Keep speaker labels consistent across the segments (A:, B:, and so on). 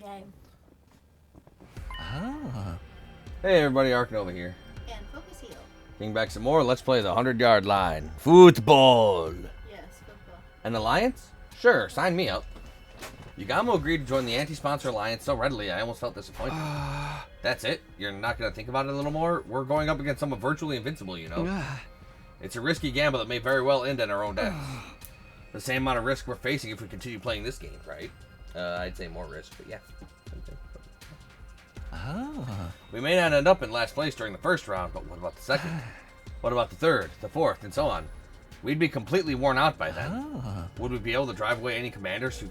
A: game.
B: Ah. Hey everybody, Arkanova here.
A: And Focus Heal.
B: Bring back some more. Let's play the 100-yard line. Football.
A: Yes, football.
B: An alliance? Sure, sign me up. Yugamo agreed to join the anti-sponsor alliance so readily I almost felt disappointed. That's it? You're not going to think about it a little more? We're going up against someone virtually invincible, you know. It's a risky gamble that may very well end in our own deaths. The same amount of risk we're facing if we continue playing this game, right? I'd say more risk, but yeah. We may not end up in last place during the first round, but what about the second? What about the third, the fourth, and so on? We'd be completely worn out by then. Would we be able to drive away any commanders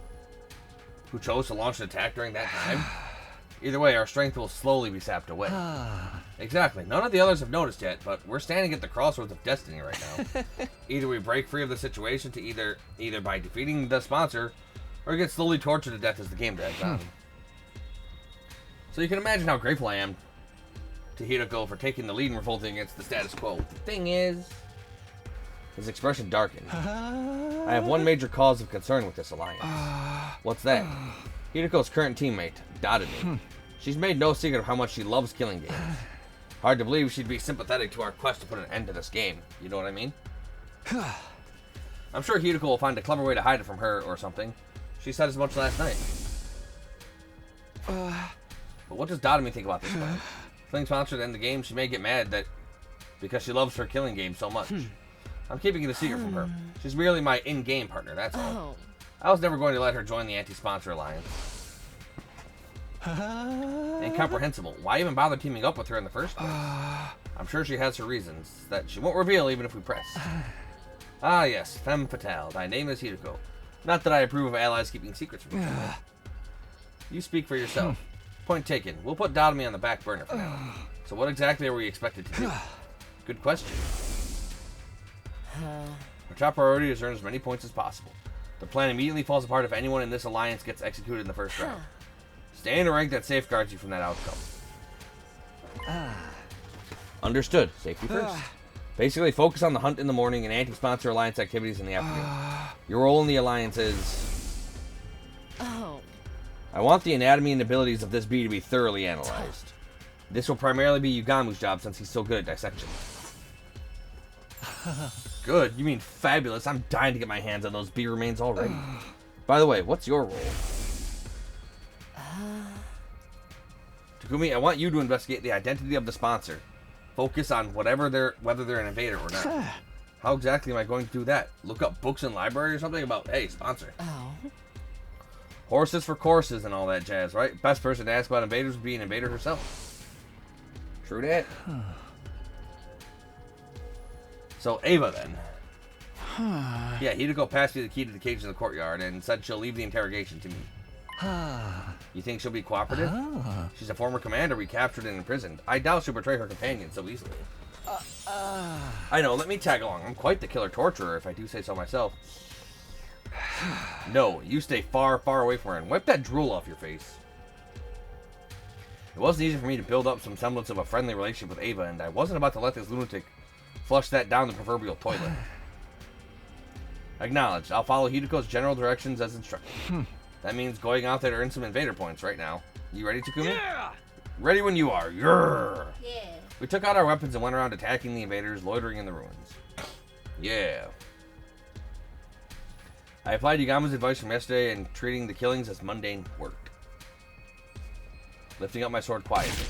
B: who chose to launch an attack during that time? Either way, our strength will slowly be sapped away. Exactly. None of the others have noticed yet, but we're standing at the crossroads of destiny right now. Either we break free of the situation to either by defeating the sponsor, or get slowly tortured to death as the game drags on. So you can imagine how grateful I am to Hideko for taking the lead and revolting against the status quo. The thing is, his expression darkened. I have one major cause of concern with this alliance. What's that? Hideko's current teammate, Dotamy. She's made no secret of how much she loves killing games. Hard to believe she'd be sympathetic to our quest to put an end to this game. You know what I mean? I'm sure Hideko will find a clever way to hide it from her or something. She said as much last night. But what does Dotamy think about this plan? Killing sponsor to end the game, she may get mad that because she loves her killing game so much. I'm keeping it a secret from her. She's merely my in-game partner, that's all. I was never going to let her join the anti-sponsor alliance. Incomprehensible. Why even bother teaming up with her in the first place? I'm sure she has her reasons that she won't reveal even if we press. Ah yes, femme fatale. Thy name is Hideko. Not that I approve of allies keeping secrets from each other. You speak for yourself. Point taken. We'll put Dotamy on the back burner for now. So what exactly are we expected to do? Good question. Our top priority is to earn as many points as possible. The plan immediately falls apart if anyone in this alliance gets executed in the first round. Stay in a rank that safeguards you from that outcome. Understood. Safety first. Basically, focus on the hunt in the morning and anti-sponsor alliance activities in the afternoon. Your role in the alliance is... I want the anatomy and abilities of this bee to be thoroughly analyzed. This will primarily be Yugamu's job since he's so good at dissection. Good? You mean fabulous? I'm dying to get my hands on those bee remains already. By the way, what's your role? Takumi, I want you to investigate the identity of the sponsor. Focus on whether they're an invader or not. How exactly am I going to do that? Look up books in library or something about, hey, sponsor. Horses for courses and all that jazz, right? Best person to ask about invaders would be an invader herself. True that. So, Ava then. Yeah, Hideko passed me the key to the cage in the courtyard and said she'll leave the interrogation to me. You think she'll be cooperative? She's a former commander we captured and imprisoned. I doubt she'll betray her companion so easily. I know, let me tag along. I'm quite the killer torturer, if I do say so myself. No, you stay far, far away from her and wipe that drool off your face. It wasn't easy for me to build up some semblance of a friendly relationship with Ava, and I wasn't about to let this lunatic flush that down the proverbial toilet. Acknowledged. I'll follow Hideko's general directions as instructed. That means going out there to earn some invader points right now. You ready, Takumi?
C: Yeah!
B: Ready when you are. Grrr.
A: Yeah.
B: We took out our weapons and went around attacking the invaders, loitering in the ruins. Yeah. I applied Yugamu's advice from yesterday and treating the killings as mundane work. Lifting up my sword quietly.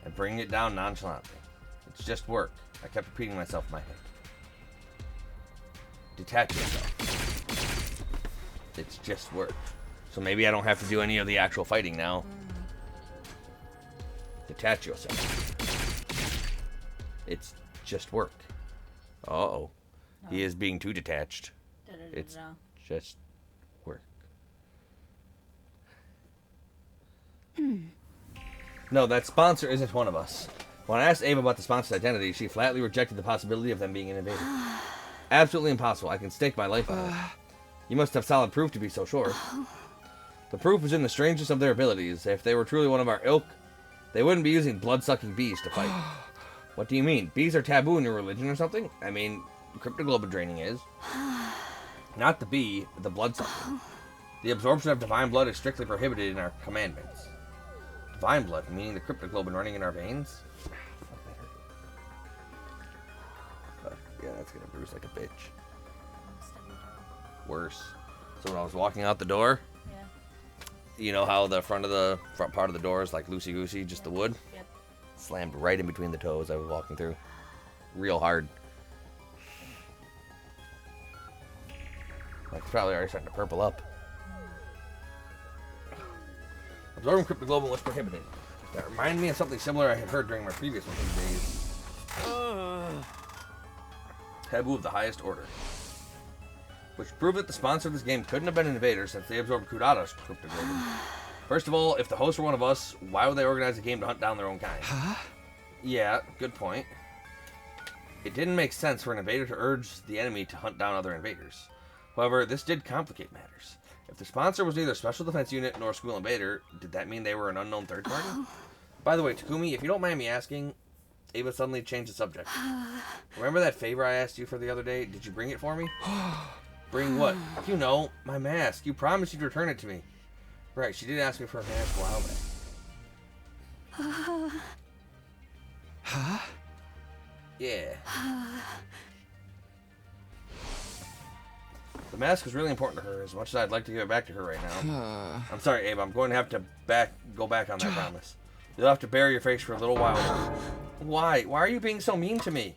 B: And bringing it down nonchalantly. It's just work. I kept repeating myself in my head. Detach yourself. It's just work. So maybe I don't have to do any of the actual fighting now. Detach yourself. It's just work. Uh-oh. He is being too detached. It's just work. No, that sponsor isn't one of us. When I asked Ava about the sponsor's identity, she flatly rejected the possibility of them being an invader. Absolutely impossible. I can stake my life on it. You must have solid proof to be so sure. The proof is in the strangest of their abilities. If they were truly one of our ilk, they wouldn't be using blood-sucking bees to fight. What do you mean? Bees are taboo in your religion or something? I mean, cryptoglobin draining is. Not the bee, the blood sucking. The absorption of divine blood is strictly prohibited in our commandments. Divine blood, meaning the cryptoglobin running in our veins? Yeah, that's gonna bruise like a bitch. Worse. So when I was walking out the door,
A: Yeah.
B: you know how the front part of the door is like loosey-goosey, just the wood?
A: Yep.
B: Slammed right in between the toes I was walking through. Real hard. Like, it's probably already starting to purple up. Absorbing cryptoglobin was prohibited. That reminded me of something similar I had heard during my previous one days. Taboo of the highest order. Which proved that the sponsor of this game couldn't have been an invader since they absorbed Kurata's cryptoglobin. First of all, if the hosts were one of us, why would they organize a game to hunt down their own kind? Yeah, good point. It didn't make sense for an invader to urge the enemy to hunt down other invaders. However, this did complicate matters. If the sponsor was neither Special Defense Unit nor School Invader, did that mean they were an unknown third party? By the way, Takumi, if you don't mind me asking, Ava suddenly changed the subject. Remember that favor I asked you for the other day? Did you bring it for me? Bring what? You know, my mask. You promised you'd return it to me. Right, she did ask me for a mask a while back.
C: Huh?
B: Yeah. The mask is really important to her, as much as I'd like to give it back to her right now. I'm sorry, Abe. I'm going to have to go back on that promise. You'll have to bury your face for a little while. Why? Why are you being so mean to me?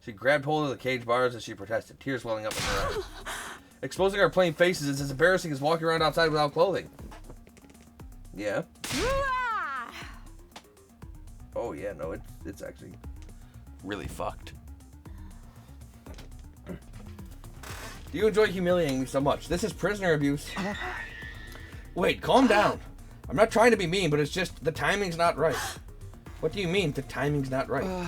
B: She grabbed hold of the cage bars as she protested, tears welling up in her eyes. Exposing our plain faces is as embarrassing as walking around outside without clothing. Yeah. Oh yeah, no, it's actually really fucked. Do you enjoy humiliating me so much? This is prisoner abuse. Wait, calm down. I'm not trying to be mean, but it's just the timing's not right. What do you mean, the timing's not right?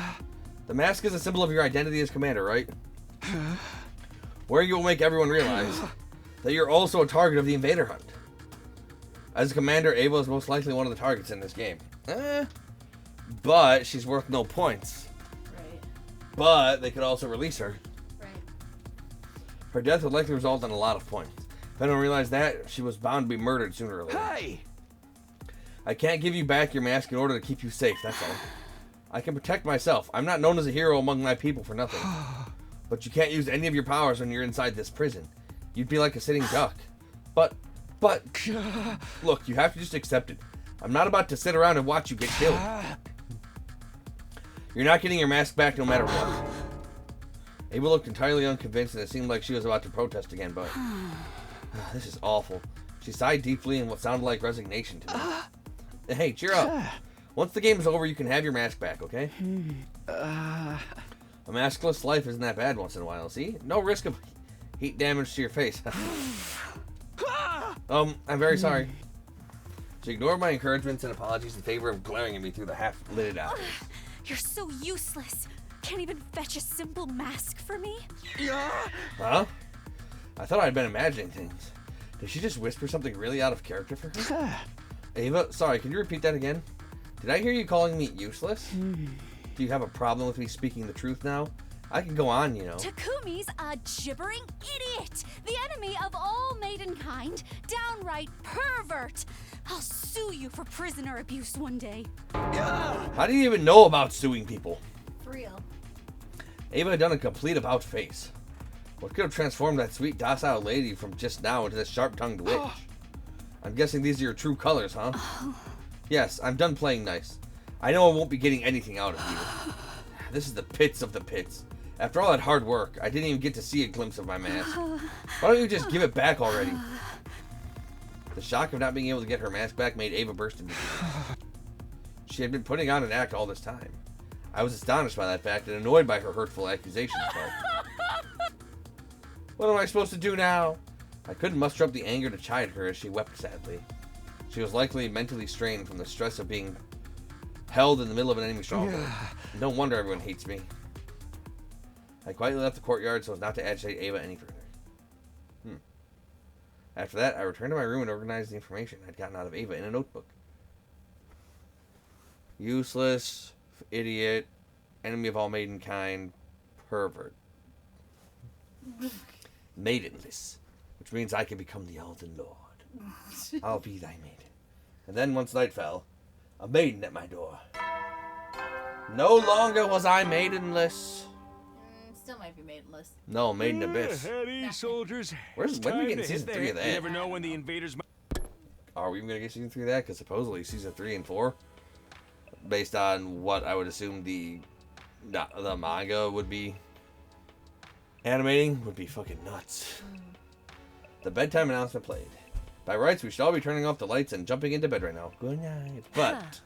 B: The mask is a symbol of your identity as commander, right? Wearing it will make everyone realize that you're also a target of the invader hunt. As a commander, Ava is most likely one of the targets in this game. But she's worth no points.
A: Right.
B: But they could also release her.
A: Right.
B: Her death would likely result in a lot of points. If anyone realized that, she was bound to be murdered sooner or later.
C: Hey!
B: I can't give you back your mask in order to keep you safe, that's all. I can protect myself. I'm not known as a hero among my people for nothing. But you can't use any of your powers when you're inside this prison. You'd be like a sitting duck. But, look, you have to just accept it. I'm not about to sit around and watch you get killed. You're not getting your mask back no matter what. Ava looked entirely unconvinced, and it seemed like she was about to protest again, but... this is awful. She sighed deeply in what sounded like resignation to me. Hey, cheer up. Once the game is over, you can have your mask back, okay? A maskless life isn't that bad once in a while, see? No risk of heat damage to your face. I'm very sorry. She ignored my encouragements and apologies in favor of glaring at me through the half-lidded eyes.
D: You're so useless. Can't even fetch a simple mask for me?
B: Huh? I thought I'd been imagining things. Did she just whisper something really out of character for her? Ava, sorry, can you repeat that again? Did I hear you calling me useless? Do you have a problem with me speaking the truth now? I can go on, you know.
D: Takumi's a gibbering idiot, the enemy of all maidenkind, downright pervert. I'll sue you for prisoner abuse one day.
B: How do you even know about suing people?
A: For real.
B: Ava had done a complete about-face. What could have transformed that sweet, docile lady from just now into this sharp-tongued witch? I'm guessing these are your true colors, huh? Yes, I'm done playing nice. I know I won't be getting anything out of you. This is the pits of the pits. After all that hard work, I didn't even get to see a glimpse of my mask. Why don't you just give it back already? The shock of not being able to get her mask back made Ava burst into tears. She had been putting on an act all this time. I was astonished by that fact and annoyed by her hurtful accusations. What am I supposed to do now? I couldn't muster up the anger to chide her as she wept sadly. She was likely mentally strained from the stress of being held in the middle of an enemy stronghold. No wonder everyone hates me. I quietly left the courtyard so as not to agitate Ava any further. After that, I returned to my room and organized the information I'd gotten out of Ava in a notebook. Useless, idiot, enemy of all maidenkind, pervert. Maidenless. which means I can become the Elden Lord. I'll be thy maiden. And then once night fell, a maiden at my door. No longer was I maidenless.
A: Still might be maidenless.
B: No, maiden abyss.
C: Heavy soldiers.
B: When are we getting
C: Time to
B: season
C: hit
B: 3 of
C: there.
B: that?
C: You never know when the invaders might.
B: Are we even going to get season 3 of that? Because supposedly season 3 and 4, based on what I would assume the manga would be animating, would be fucking nuts. The bedtime announcement played. By rights, we should all be turning off the lights and jumping into bed right now. Good night. But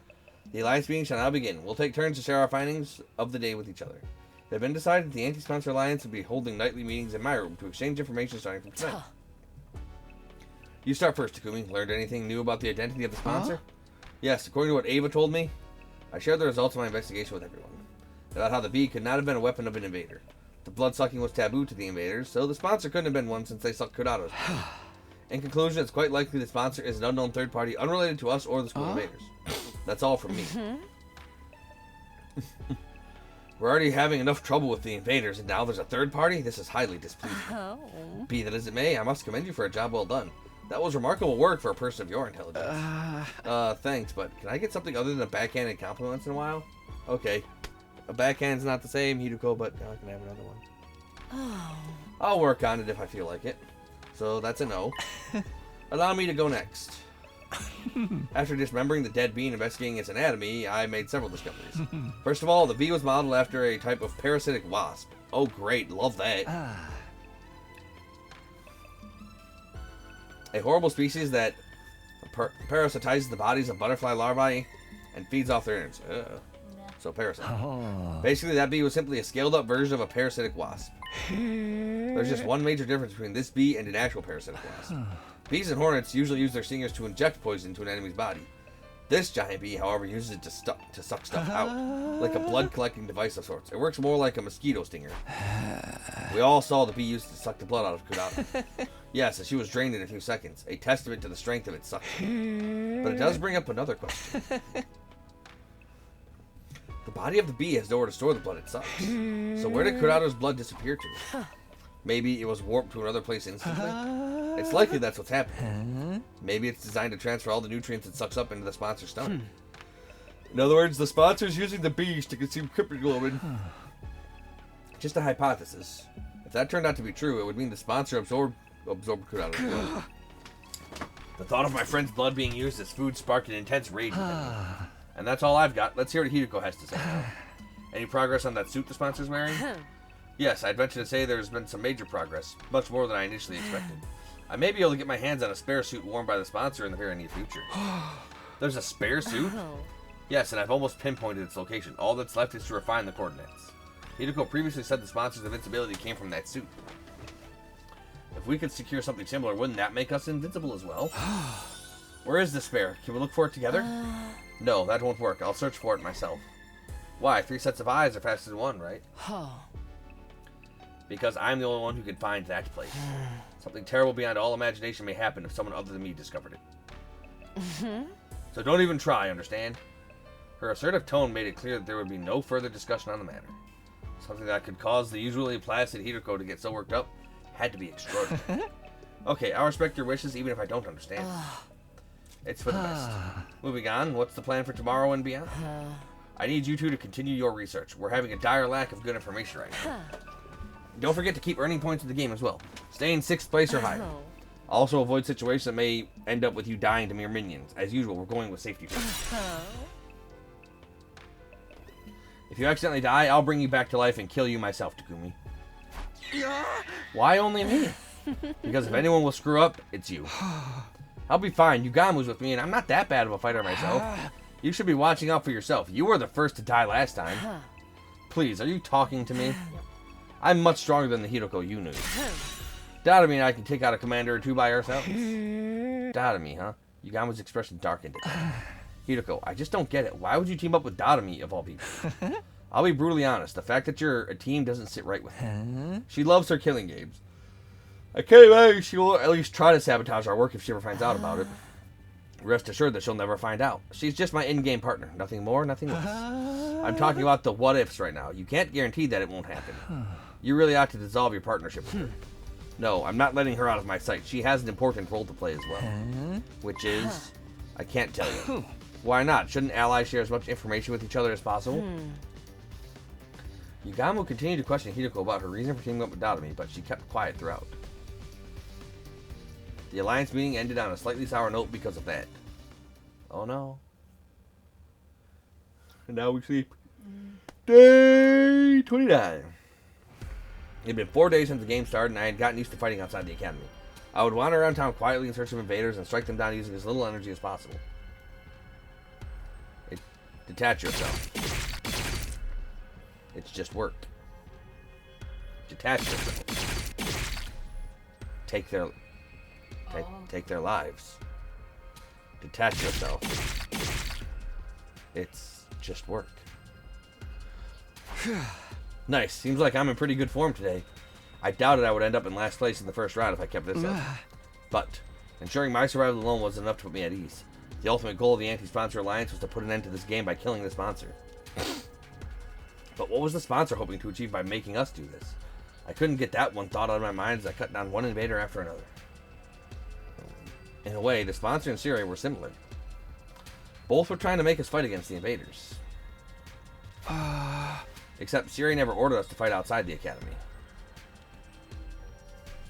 B: the Alliance meeting shall now begin. We'll take turns to share our findings of the day with each other. It had been decided that the Anti-Sponsor Alliance would be holding nightly meetings in my room to exchange information starting from tonight. You start first, Takumi. Learned anything new about the identity of the sponsor? Yes, according to what Ava told me, I shared the results of my investigation with everyone. About how the bee could not have been a weapon of an invader. The blood-sucking was taboo to the invaders, so the sponsor couldn't have been one since they sucked Kudado's blood. In conclusion, it's quite likely the sponsor is an unknown third party unrelated to us or the school invaders. That's all from me. We're already having enough trouble with the invaders, and now there's a third party? This is highly displeasing. Be that as it may, I must commend you for a job well done. That was remarkable work for a person of your intelligence. Thanks, but can I get something other than a backhanded compliment once in a while? Okay. A backhand's not the same, Hideko, but now I can have another one. I'll work on it if I feel like it. So that's a no. Allow me to go next. After dismembering the dead bee and investigating its anatomy, I made several discoveries. First of all, the bee was modeled after a type of parasitic wasp. Oh great, love that. A horrible species that parasitizes the bodies of butterfly larvae and feeds off their innards. So parasite. Basically, that bee was simply a scaled-up version of a parasitic wasp. There's just one major difference between this bee and an actual parasitic wasp. Bees and hornets usually use their stingers to inject poison into an enemy's body. This giant bee, however, uses it to suck stuff out, like a blood-collecting device of sorts. It works more like a mosquito stinger. We all saw the bee used to suck the blood out of Kudado. Yes, and she was drained in a few seconds, a testament to the strength of its suction. But it does bring up another question. The body of the bee has nowhere to store the blood it sucks. So where did Kudado's blood disappear to? Maybe it was warped to another place instantly? It's likely that's what's happening. Maybe it's designed to transfer all the nutrients it sucks up into the sponsor's stomach. In other words, the sponsor's using the bees to consume cryptoglobin. Just a hypothesis. If that turned out to be true, it would mean the sponsor absorbed Kudado's blood. The thought of my friend's blood being used as food sparked an intense rage within me. And that's all I've got. Let's hear what Hideko has to say now. Any progress on that suit the sponsor's wearing? Yes, I'd venture to say there's been some major progress, much more than I initially expected. I may be able to get my hands on a spare suit worn by the sponsor in the very near future. There's a spare suit? Yes, and I've almost pinpointed its location. All that's left is to refine the coordinates. Hideko previously said the sponsor's invincibility came from that suit. If we could secure something similar, wouldn't that make us invincible as well? Where is the spare? Can we look for it together? No, that won't work. I'll search for it myself. Why? 3 sets of eyes are faster than 1, right? Because I'm the only one who can find that place. Something terrible beyond all imagination may happen if someone other than me discovered it. So don't even try, understand? Her assertive tone made it clear that there would be no further discussion on the matter. Something that could cause the usually placid Hideko to get so worked up had to be extraordinary. Okay, I'll respect your wishes even if I don't understand. It's for the best. Moving on, what's the plan for tomorrow and beyond? I need you two to continue your research. We're having a dire lack of good information right now. Don't forget to keep earning points in the game as well. Stay in 6th place or higher. Also avoid situations that may end up with you dying to mere minions. As usual, we're going with safety first. If you accidentally die, I'll bring you back to life and kill you myself, Takumi. Why only me? Because if anyone will screw up, it's you. I'll be fine. Yugamu's with me, and I'm not that bad of a fighter myself. You should be watching out for yourself. You were the first to die last time. Please, are you talking to me? I'm much stronger than the Hideko you knew. Doubted me and I can take out a commander or 2 by ourselves. Doubted me, huh? Yugamu's expression darkened it. Hideko, I just don't get it. Why would you team up with Dodomi, of all people? I'll be brutally honest. The fact that you're a team doesn't sit right with me. She loves her killing games. I can't imagine she will at least try to sabotage our work if she ever finds out about it. Rest assured that she'll never find out. She's just my in-game partner. Nothing more, nothing less. I'm talking about the what-ifs right now. You can't guarantee that it won't happen. You really ought to dissolve your partnership with her. No, I'm not letting her out of my sight. She has an important role to play as well. Which is, I can't tell you. Why not? Shouldn't allies share as much information with each other as possible? Yugamu continued to question Hideko about her reason for teaming up with Dadami, but she kept quiet throughout. The alliance meeting ended on a slightly sour note because of that. Oh no. And now we sleep. Day 29. It had been 4 days since the game started, and I had gotten used to fighting outside the academy. I would wander around town quietly in search of invaders and strike them down using as little energy as possible. Detach yourself. It's just work. Detach yourself. Take their lives. Detach yourself. It's just work. Nice. Seems like I'm in pretty good form today. I doubted I would end up in last place in the first round if I kept this up. But ensuring my survival alone was enough to put me at ease. The ultimate goal of the Anti-Sponsor Alliance was to put an end to this game by killing the sponsor. But what was the sponsor hoping to achieve by making us do this? I couldn't get that one thought out of my mind as I cut down one invader after another. In a way, the sponsor and Siri were similar. Both were trying to make us fight against the invaders. Except Siri never ordered us to fight outside the academy.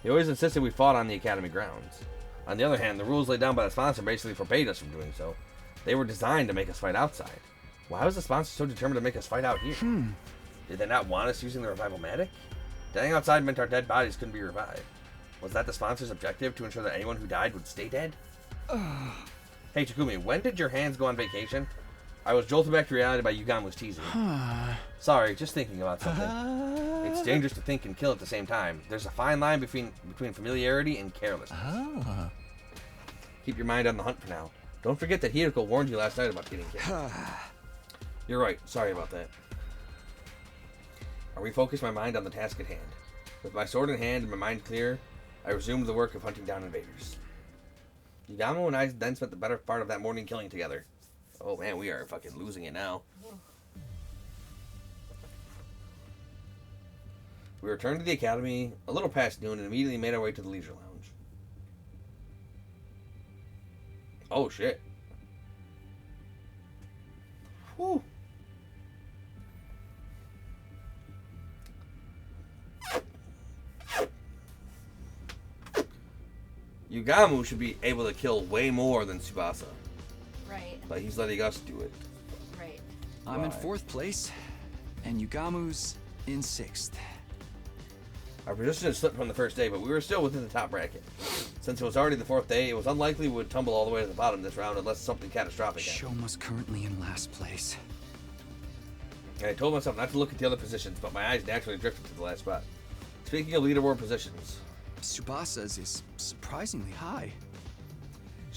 B: He always insisted we fought on the academy grounds. On the other hand, the rules laid down by the sponsor basically forbade us from doing so. They were designed to make us fight outside. Why was the sponsor so determined to make us fight out here? Did they not want us using the Revival-Matic? Dying outside meant our dead bodies couldn't be revived. Was that the sponsor's objective, to ensure that anyone who died would stay dead? Hey Takumi, when did your hands go on vacation? I was jolted back to reality by Yugamu's teasing. Sorry, just thinking about something. It's dangerous to think and kill at the same time. There's a fine line between familiarity and carelessness. Keep your mind on the hunt for now. Don't forget that Hideko warned you last night about getting killed. You're right. Sorry about that. I refocused my mind on the task at hand. With my sword in hand and my mind clear, I resumed the work of hunting down invaders. Yugamu and I then spent the better part of that morning killing together. Oh man, we are fucking losing it now. We returned to the academy a little past noon and immediately made our way to the leisure lounge. Oh shit. Whew. Yugamu should be able to kill way more than Tsubasa.
A: Right.
B: But he's letting us do it.
A: Right.
E: I'm in 4th place, and Yugamu's in 6th.
B: Our position had slipped from the first day, but we were still within the top bracket. Since it was already the 4th day, it was unlikely we would tumble all the way to the bottom this round unless something catastrophic happened.
E: Shoma's currently in last place.
B: And I told myself not to look at the other positions, but my eyes naturally drifted to the last spot. Speaking of leaderboard positions,
E: Tsubasa's is surprisingly high.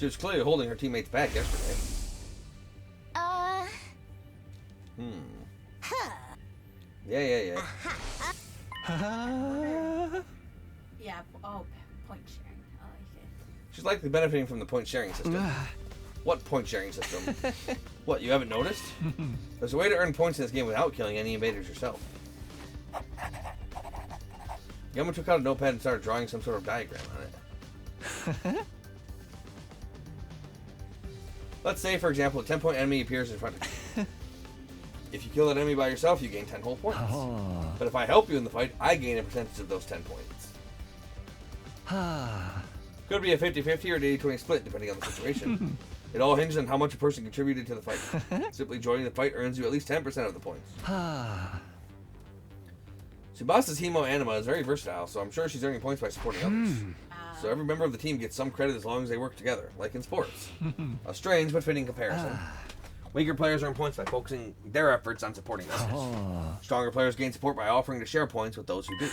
B: she was clearly holding her teammates back yesterday. Yeah.
A: Yeah. Oh, point sharing. Oh, okay.
B: She's likely benefiting from the point sharing system. What point sharing system? What, you haven't noticed? There's a way to earn points in this game without killing any invaders yourself. Yama took out a notepad and started drawing some sort of diagram on it. Let's say, for example, a 10-point enemy appears in front of you. If you kill that enemy by yourself, you gain 10 whole points. But if I help you in the fight, I gain a percentage of those 10 points. Could be a 50-50 or an 80-20 split, depending on the situation. It all hinges on how much a person contributed to the fight. Simply joining the fight earns you at least 10% of the points. Tsubasa's Himo Anima is very versatile, so I'm sure she's earning points by supporting others. So every member of the team gets some credit as long as they work together, like in sports. A strange but fitting comparison. Weaker players earn points by focusing their efforts on supporting others. Stronger players gain support by offering to share points with those who do.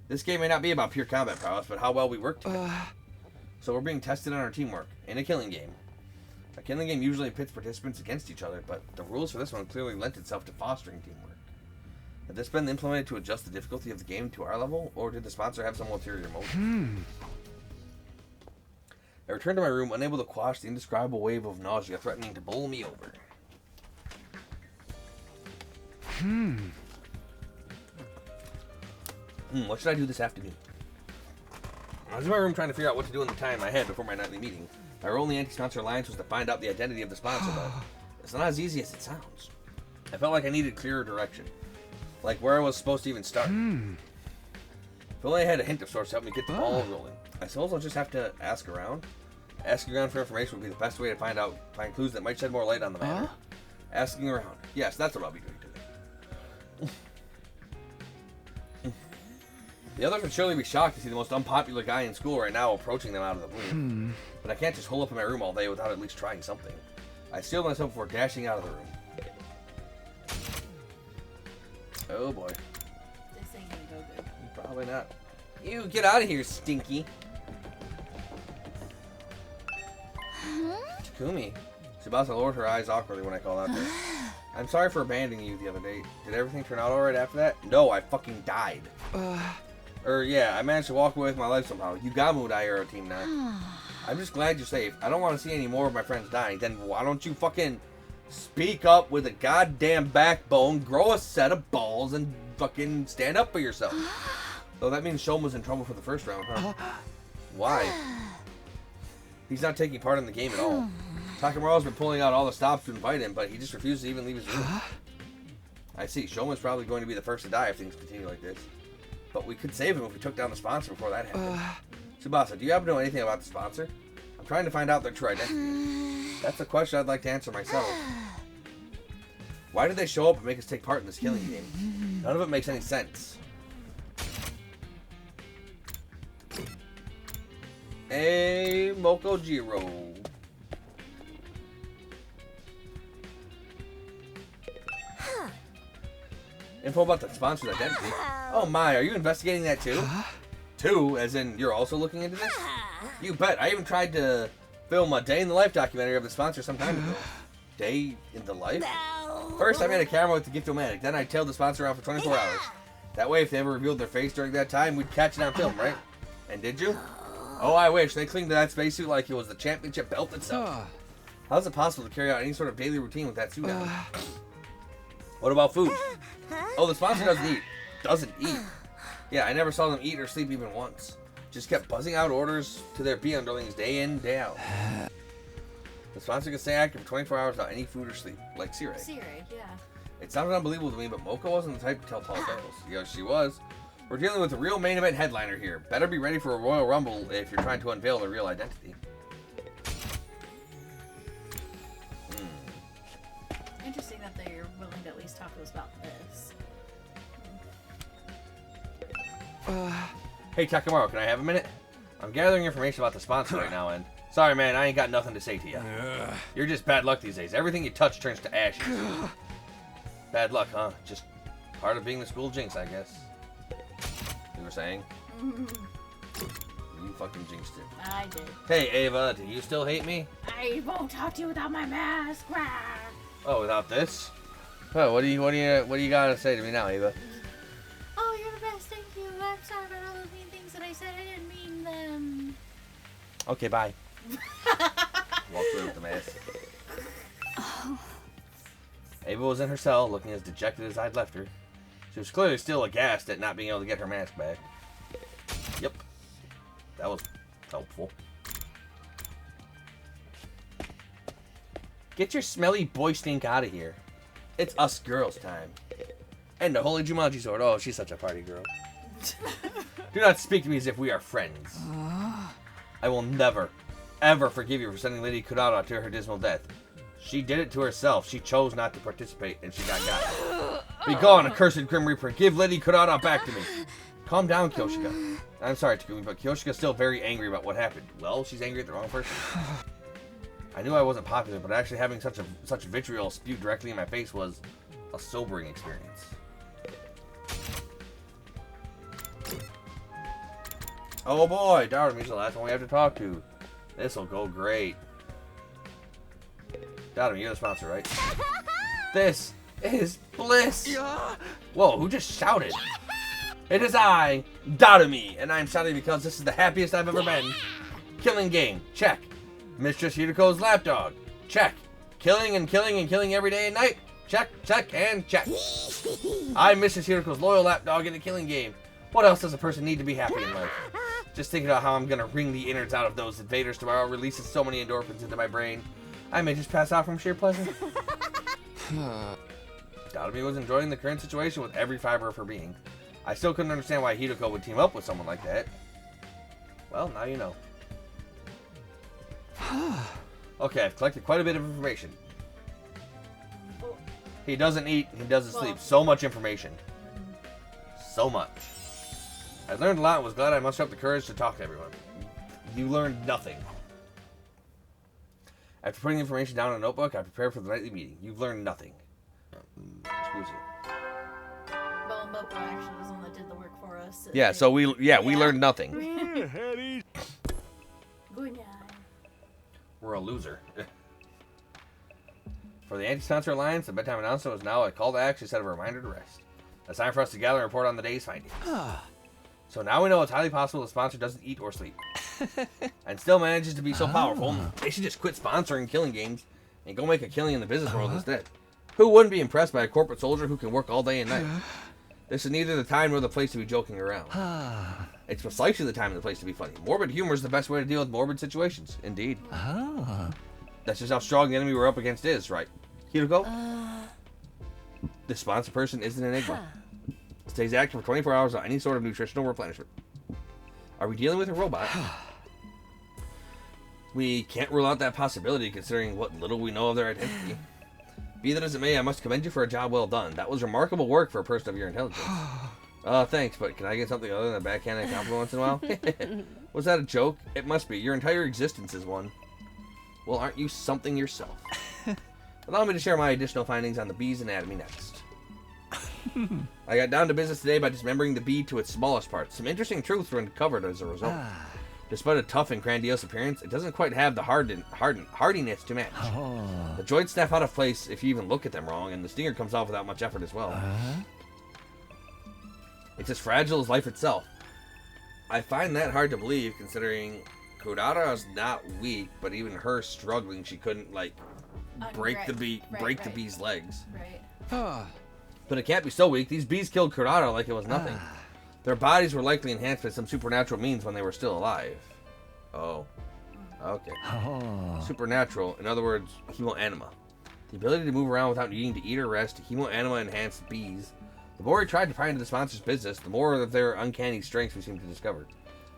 B: This game may not be about pure combat prowess, but how well we work together. So we're being tested on our teamwork in a killing game. A killing game usually pits participants against each other, but the rules for this one clearly lent itself to fostering teamwork. Had this been implemented to adjust the difficulty of the game to our level, or did the sponsor have some ulterior motive? I returned to my room, unable to quash the indescribable wave of nausea threatening to bowl me over. What should I do this afternoon? I was in my room trying to figure out what to do in the time I had before my nightly meeting. My role in the anti-sponsor alliance was to find out the identity of the sponsor, but it's not as easy as it sounds. I felt like I needed clearer direction, like where I was supposed to even start. If only I had a hint of sorts to help me get the ball rolling. I suppose I'll just have to ask around. Asking around for information would be the best way to find clues that might shed more light on the matter. Asking around. Yes, that's what I'll be doing today. The others would surely be shocked to see the most unpopular guy in school right now approaching them out of the blue. But I can't just hole up in my room all day without at least trying something. I steeled myself before dashing out of the room. Oh boy.
A: This ain't gonna go good.
B: Probably not. You get out of here, Stinky. Takumi. Tsubasa lowered her eyes awkwardly when I called out there. I'm sorry for abandoning you the other day. Did everything turn out alright after that? No, I fucking died. Yeah, I managed to walk away with my life somehow. Yugamu and I are a team now. I'm just glad you're safe. I don't want to see any more of my friends dying. Then why don't you fucking speak up with a goddamn backbone, grow a set of balls, and fucking stand up for yourself? Though that means Shoma's in trouble for the first round, huh? Why? He's not taking part in the game at all. Takamaru's been pulling out all the stops to invite him, but he just refuses to even leave his room. I see. Shoma's probably going to be the first to die if things continue like this. But we could save him if we took down the sponsor before that happened. Tsubasa, do you happen to know anything about the sponsor? I'm trying to find out their true identity. That's a question I'd like to answer myself. Why did they show up and make us take part in this killing game? None of it makes any sense. Hey, Mokojiro. Info about the sponsor's identity. Oh my, are you investigating that too? Too? As in, you're also looking into this? You bet. I even tried to film a day in the life documentary of the sponsor some time ago. Day in the life? First, I made a camera with the Gift-O-Matic. Then I tailed the sponsor around for 24 hours. That way, if they ever revealed their face during that time, we'd catch it on film, right? And did you? Oh, I wish. They clinged to that spacesuit like it was the championship belt itself. How's it possible to carry out any sort of daily routine with that suit on? What about food? Oh, the sponsor doesn't eat. Yeah, I never saw them eat or sleep even once. Just kept buzzing out orders to their B underlings day in, day out. The sponsor could stay active for 24 hours without any food or sleep, like Sire.
A: Sire, yeah.
B: It sounded unbelievable to me, but Moko wasn't the type to tell tall tales. Yes, she was. We're dealing with a real main event headliner here. Better be ready for a Royal Rumble if you're trying to unveil their real identity.
A: Interesting that they're willing to at least talk to us about this.
B: Hey, Takamaru, can I have a minute? I'm gathering information about the sponsor right now, and... Sorry, man, I ain't got nothing to say to you. You're just bad luck these days. Everything you touch turns to ashes. Bad luck, huh? Just part of being the school jinx, I guess. You were saying? You fucking jinxed it.
A: I did.
B: Hey, Ava, do you still hate me?
A: I won't talk to you without my mask. Rah.
B: Oh, without this? Oh, what do you gotta say to me now, Ava?
A: Oh, you're the best. Thank you. I'm sorry about all those mean things that I said. I didn't mean them.
B: Okay, bye. Walk away with the mask. Ava was in her cell, looking as dejected as I'd left her. She was clearly still aghast at not being able to get her mask back. Yep. That was helpful. Get your smelly boy stink out of here. It's us girls time. And the holy Jumanji sword. Oh, she's such a party girl. Do not speak to me as if we are friends. I will never, ever forgive you for sending Lady Kurara to her dismal death. She did it to herself. She chose not to participate, and she got got. Be gone, accursed Grim Reaper. Give Lady Kurara back to me. Calm down, Kyoshika. I'm sorry, Takumi, but Kyoshika's still very angry about what happened. Well, she's angry at the wrong person. I knew I wasn't popular, but actually having such vitriol spewed directly in my face was a sobering experience. Oh boy, Darumi's the last one we have to talk to. This'll go great. Darumi, you're the sponsor, right? This is bliss! Whoa, who just shouted? It is I, Darumi, and I'm shouting because this is the happiest I've ever been. Killing game, check. Mistress Hiruko's lapdog, check. Killing and killing and killing every day and night, check, check, and check. I'm Mistress Hiruko's loyal lapdog in a killing game. What else does a person need to be happy in life? Just thinking about how I'm gonna wring the innards out of those invaders tomorrow releases so many endorphins into my brain. I may just pass out from sheer pleasure. Dotomi was enjoying the current situation with every fiber of her being. I still couldn't understand why Hideko would team up with someone like that. Well, now you know. Okay, I've collected quite a bit of information. He doesn't eat, he doesn't sleep. So much information. So much. I learned a lot and was glad I mustered up the courage to talk to everyone. You learned nothing. After putting information down in a notebook, I prepared for the nightly meeting. You've learned nothing. Excuse you.
A: Well, Moko actually was the one that did the work for us.
B: Yeah, so we learned nothing.
A: Good night.
B: We're a loser. For the Anti-Sponsor Alliance, the bedtime announcement was now a call to action instead of a reminder to rest. It's time for us to gather and report on the day's findings. So now we know it's highly possible the sponsor doesn't eat or sleep. And still manages to be so powerful, they should just quit sponsoring killing games and go make a killing in the business world instead. Who wouldn't be impressed by a corporate soldier who can work all day and night? This is neither the time nor the place to be joking around. It's precisely the time and the place to be funny. Morbid humor is the best way to deal with morbid situations. Indeed. That's just how strong the enemy we're up against is, right? Hideko? This sponsor person is an enigma. Stays active for 24 hours without any sort of nutritional replenishment. Are we dealing with a robot? We can't rule out that possibility considering what little we know of their identity. Be that as it may, I must commend you for a job well done. That was remarkable work for a person of your intelligence. Thanks, but can I get something other than a backhanded compliment once in a while? Was that a joke? It must be. Your entire existence is one. Well, aren't you something yourself? Allow me to share my additional findings on the bee's anatomy next. I got down to business today by dismembering the bee to its smallest parts. Some interesting truths were uncovered as a result. Despite a tough and grandiose appearance, it doesn't quite have the hardiness to match. The joints snap out of place if you even look at them wrong, and the stinger comes off without much effort as well. It's as fragile as life itself. I find that hard to believe, considering Kurara is not weak, but even her struggling, she couldn't break the bee's legs.
A: Right.
B: But it can't be so weak. These bees killed Kurara like it was nothing. Their bodies were likely enhanced by some supernatural means when they were still alive. Oh. Okay. Supernatural, in other words, hemoanima. The ability to move around without needing to eat or rest, hemoanima enhanced bees. The more we tried to pry into the sponsor's business, the more of their uncanny strengths we seemed to discover.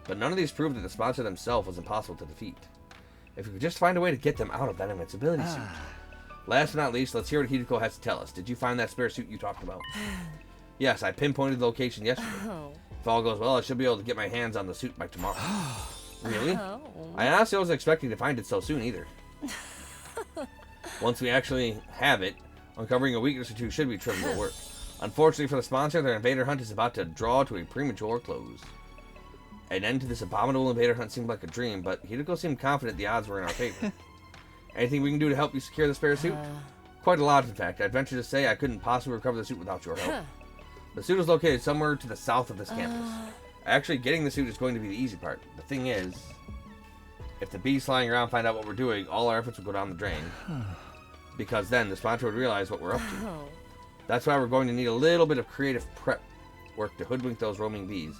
B: But none of these proved that the sponsor themselves was impossible to defeat. If we could just find a way to get them out of that invincibility suit. Last but not least, let's hear what Hideko has to tell us. Did you find that spare suit you talked about? Yes, I pinpointed the location yesterday. If all goes well, I should be able to get my hands on the suit by tomorrow. Really? I honestly wasn't expecting to find it so soon either. Once we actually have it, uncovering a weakness or two should be trivial work. Unfortunately for the sponsor, their invader hunt is about to draw to a premature close. An end to this abominable invader hunt seemed like a dream, but Hideko seemed confident the odds were in our favor. Anything we can do to help you secure the spare suit? Quite a lot, in fact. I'd venture to say I couldn't possibly recover the suit without your help. The suit is located somewhere to the south of this campus. Actually, getting the suit is going to be the easy part. The thing is, if the bees flying around find out what we're doing, all our efforts will go down the drain. Because then the sponsor would realize what we're up to. That's why we're going to need a little bit of creative prep work to hoodwink those roaming bees.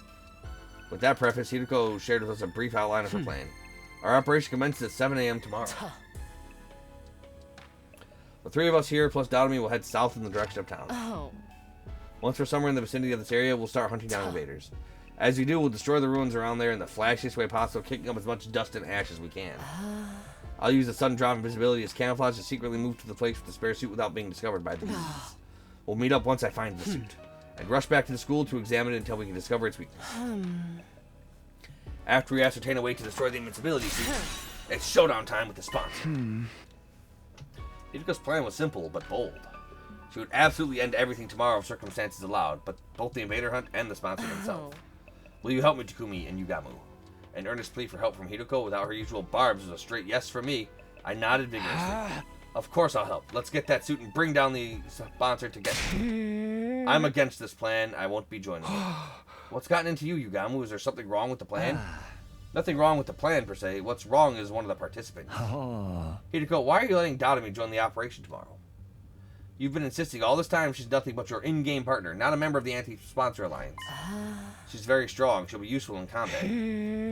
B: With that preface, Hideko shared with us a brief outline of her plan. Our operation commences at 7 a.m. tomorrow. The three of us here, plus Dotomi, will head south in the direction of town. Once we're somewhere in the vicinity of this area, we'll start hunting down invaders. As we do, we'll destroy the ruins around there in the flashiest way possible, kicking up as much dust and ash as we can. I'll use the sudden drop in visibility as camouflage to secretly move to the place with the spare suit without being discovered by the bees. We'll meet up once I find the suit, and rush back to the school to examine it until we can discover its weakness. After we ascertain a way to destroy the invincibility suit, it's showdown time with the sponsor. Hideko's plan was simple, but bold. She would absolutely end everything tomorrow if circumstances allowed, but both the invader hunt and the sponsor themselves. Will you help me, Takumi and Yugamu? An earnest plea for help from Hideko without her usual barbs was a straight yes from me. I nodded vigorously. Of course I'll help. Let's get that suit and bring down the sponsor together. I'm against this plan. I won't be joining it. What's gotten into you, Yugamu? Is there something wrong with the plan? Nothing wrong with the plan, per se. What's wrong is one of the participants. Hideko, why are you letting Dotomi join the operation tomorrow? You've been insisting all this time she's nothing but your in-game partner, not a member of the anti-sponsor alliance. She's very strong. She'll be useful in combat.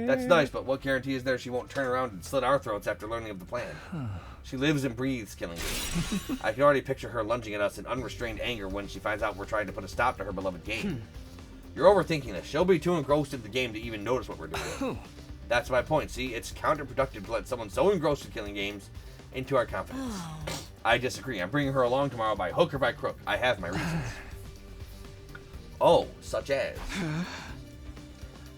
B: That's nice, but what guarantee is there she won't turn around and slit our throats after learning of the plan? She lives and breathes killing me. I can already picture her lunging at us in unrestrained anger when she finds out we're trying to put a stop to her beloved game. You're overthinking this. She'll be too engrossed in the game to even notice what we're doing. That's my point. See, it's counterproductive to let someone so engrossed in killing games into our confidence. I disagree. I'm bringing her along tomorrow by hook or by crook. I have my reasons. Oh, such as...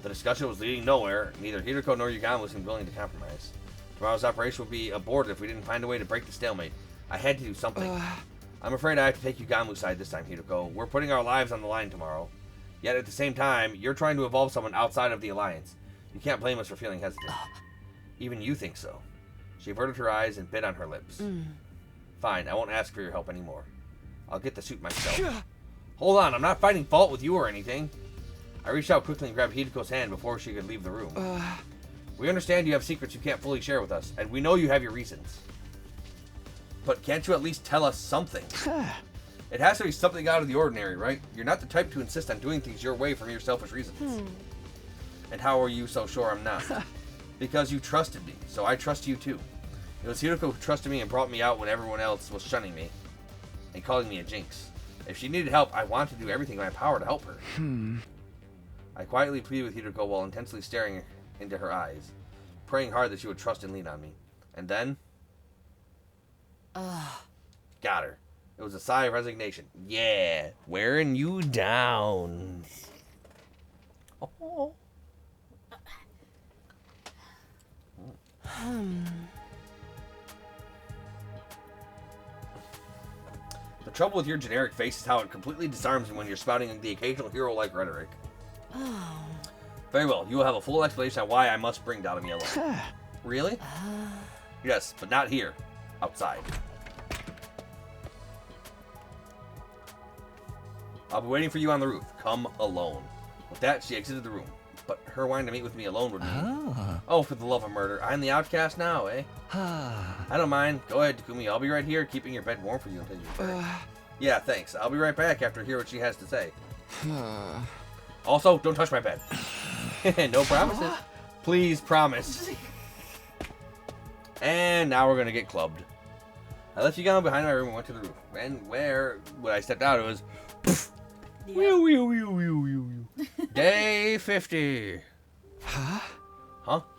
B: The discussion was leading nowhere. Neither Hiroko nor Yugamu seemed willing to compromise. Tomorrow's operation would be aborted if we didn't find a way to break the stalemate. I had to do something. I'm afraid I have to take Yugamu's side this time, Hiroko. We're putting our lives on the line tomorrow. Yet at the same time, you're trying to involve someone outside of the Alliance. You can't blame us for feeling hesitant. Even you think so. She averted her eyes and bit on her lips. Fine, I won't ask for your help anymore. I'll get the suit myself. Hold on, I'm not finding fault with you or anything. I reached out quickly and grabbed Hideko's hand before she could leave the room. We understand you have secrets you can't fully share with us, and we know you have your reasons. But can't you at least tell us something? It has to be something out of the ordinary, right? You're not the type to insist on doing things your way from your selfish reasons. And how are you so sure I'm not? Because you trusted me, so I trust you too. It was Hiroko who trusted me and brought me out when everyone else was shunning me and calling me a jinx. If she needed help, I wanted to do everything in my power to help her. I quietly pleaded with Hiroko while intensely staring into her eyes, praying hard that she would trust and lean on me. And then... got her. It was a sigh of resignation. Yeah, wearing you down. Oh. The trouble with your generic face is how it completely disarms me when you're spouting the occasional hero-like rhetoric. Very well, you will have a full explanation on why I must bring Dadami along. Really? Yes, but not here. Outside. I'll be waiting for you on the roof. Come alone. With that, she exited the room. But her wanting to meet with me alone would mean... Oh, for the love of murder. I'm the outcast now, eh? I don't mind. Go ahead, Takumi. I'll be right here, keeping your bed warm for you until you return. Yeah, thanks. I'll be right back after I hear what she has to say. Also, don't touch my bed. No promises. Please promise. And now we're going to get clubbed. I left Yugamu behind my room and went to the roof. And when I stepped out, it was...
A: Yeah.
B: Whew, whew, whew, whew, whew, whew. Day 50. Huh,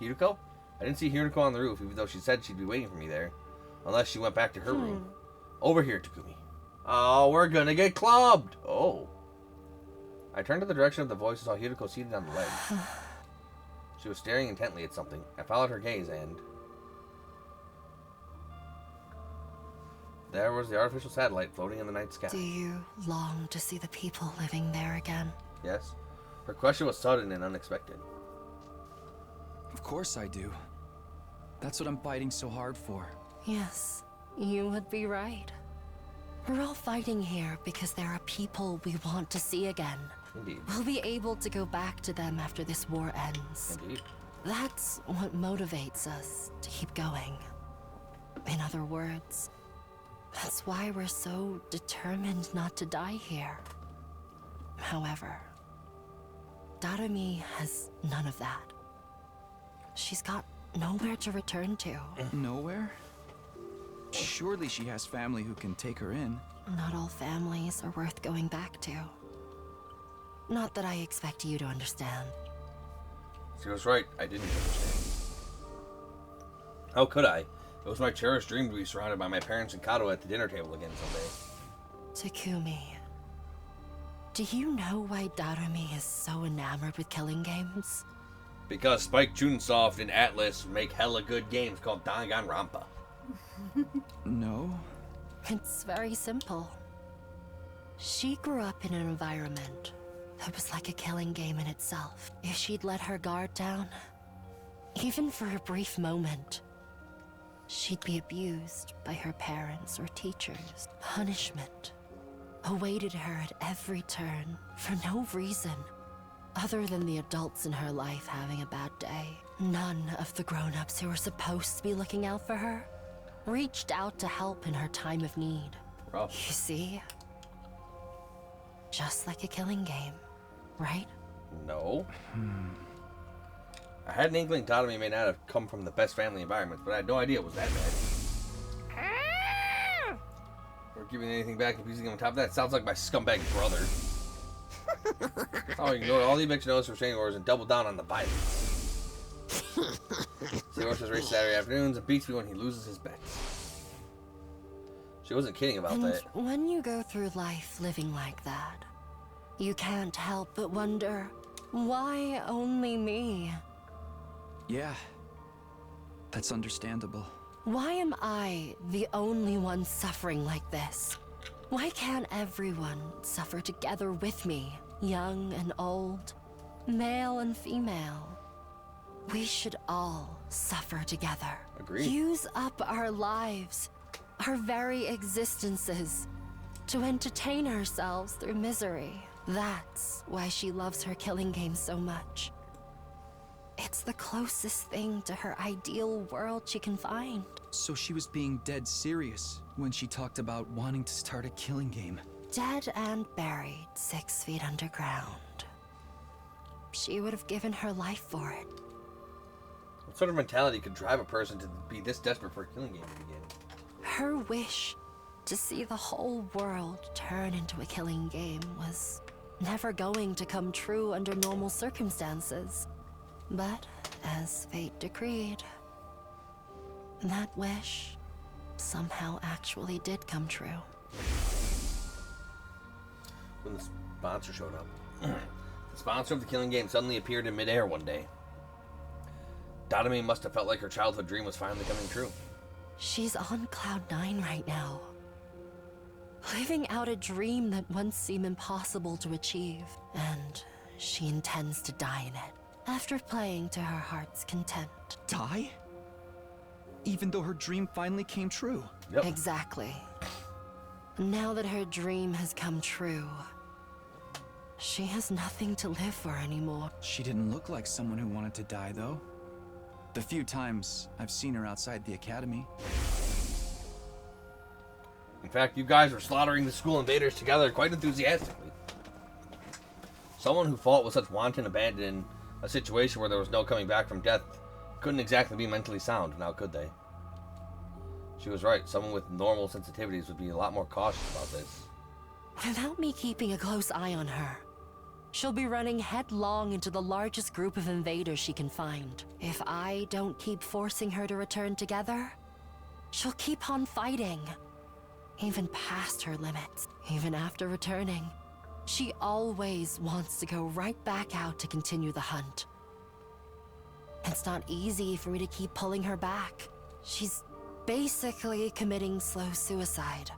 B: Hiroko? I didn't see Hiroko on the roof, even though she said she'd be waiting for me there. Unless she went back to her room. Over here, Takumi. Oh, we're gonna get clubbed! Oh. I turned to the direction of the voice and saw Hiroko seated on the ledge. She was staring intently at something. I followed her gaze and... there was the artificial satellite floating in the night sky.
F: Do you long to see the people living there again?
B: Yes. Her question was sudden and unexpected.
E: Of course I do. That's what I'm fighting so hard for.
F: Yes, you would be right. We're all fighting here because there are people we want to see again.
B: Indeed.
F: We'll be able to go back to them after this war ends.
B: Indeed.
F: That's what motivates us to keep going. In other words, that's why we're so determined not to die here. However, Darumi has none of that. She's got nowhere to return to.
E: Nowhere? Surely she has family who can take her in.
F: Not all families are worth going back to. Not that I expect you to understand.
B: She was right. I didn't understand. How could I? It was my cherished dream to be surrounded by my parents and Kato at the dinner table again someday.
F: Takumi, do you know why Darumi is so enamored with killing games?
B: Because Spike Chunsoft and Atlas make hella good games called Danganronpa.
E: No?
F: It's very simple. She grew up in an environment that was like a killing game in itself. If she'd let her guard down, even for a brief moment, she'd be abused by her parents or teachers. Punishment awaited her at every turn for no reason other than the adults in her life having a bad day. None of the grown-ups who were supposed to be looking out for her reached out to help in her time of need.
B: Rough.
F: You see? Just like a killing game, right?
B: No. I had an inkling Tatami may not have come from the best family environments, but I had no idea it was that bad. Or giving anything back and using him on top of that sounds like my scumbag brother. Oh, ignored all the eviction notice for restraining orders and doubled down on the violence. He watches race Saturday afternoons and beats me when he loses his bets. She wasn't kidding about
F: And
B: that.
F: when you go through life living like that, you can't help but wonder, why only me?
E: Yeah. That's understandable.
F: Why am I the only one suffering like this? Why can't everyone suffer together with me? Young and old, male and female. We should all suffer together.
B: Agreed.
F: Use up our lives, our very existences, to entertain ourselves through misery. That's why she loves her killing game so much. It's the closest thing to her ideal world she can find.
E: So she was being dead serious when she talked about wanting to start a killing game.
F: Dead and buried 6 feet underground. She would have given her life for it.
B: What sort of mentality could drive a person to be this desperate for a killing game to begin?
F: Her wish to see the whole world turn into a killing game was never going to come true under normal circumstances. But as fate decreed, that wish somehow actually did come true.
B: When the sponsor showed up. The sponsor of the killing game suddenly appeared in midair one day. Tatami must have felt like her childhood dream was finally coming true.
F: She's on cloud 9 right now, living out a dream that once seemed impossible to achieve, and she intends to die in it after playing to her heart's content.
E: Die? Even though her dream finally came true.
B: Yep.
F: Exactly. Now that her dream has come true, she has nothing to live for anymore.
E: She didn't look like someone who wanted to die, though. The few times I've seen her outside the academy.
B: In fact, you guys were slaughtering the school invaders together quite enthusiastically. Someone who fought with such wanton abandon in a situation where there was no coming back from death couldn't exactly be mentally sound, now could they? She was right. Someone with normal sensitivities would be a lot more cautious about this.
F: Without me keeping a close eye on her, she'll be running headlong into the largest group of invaders she can find. If I don't keep forcing her to return together, she'll keep on fighting, even past her limits. Even after returning, she always wants to go right back out to continue the hunt. It's not easy for me to keep pulling her back. She's basically committing slow suicide.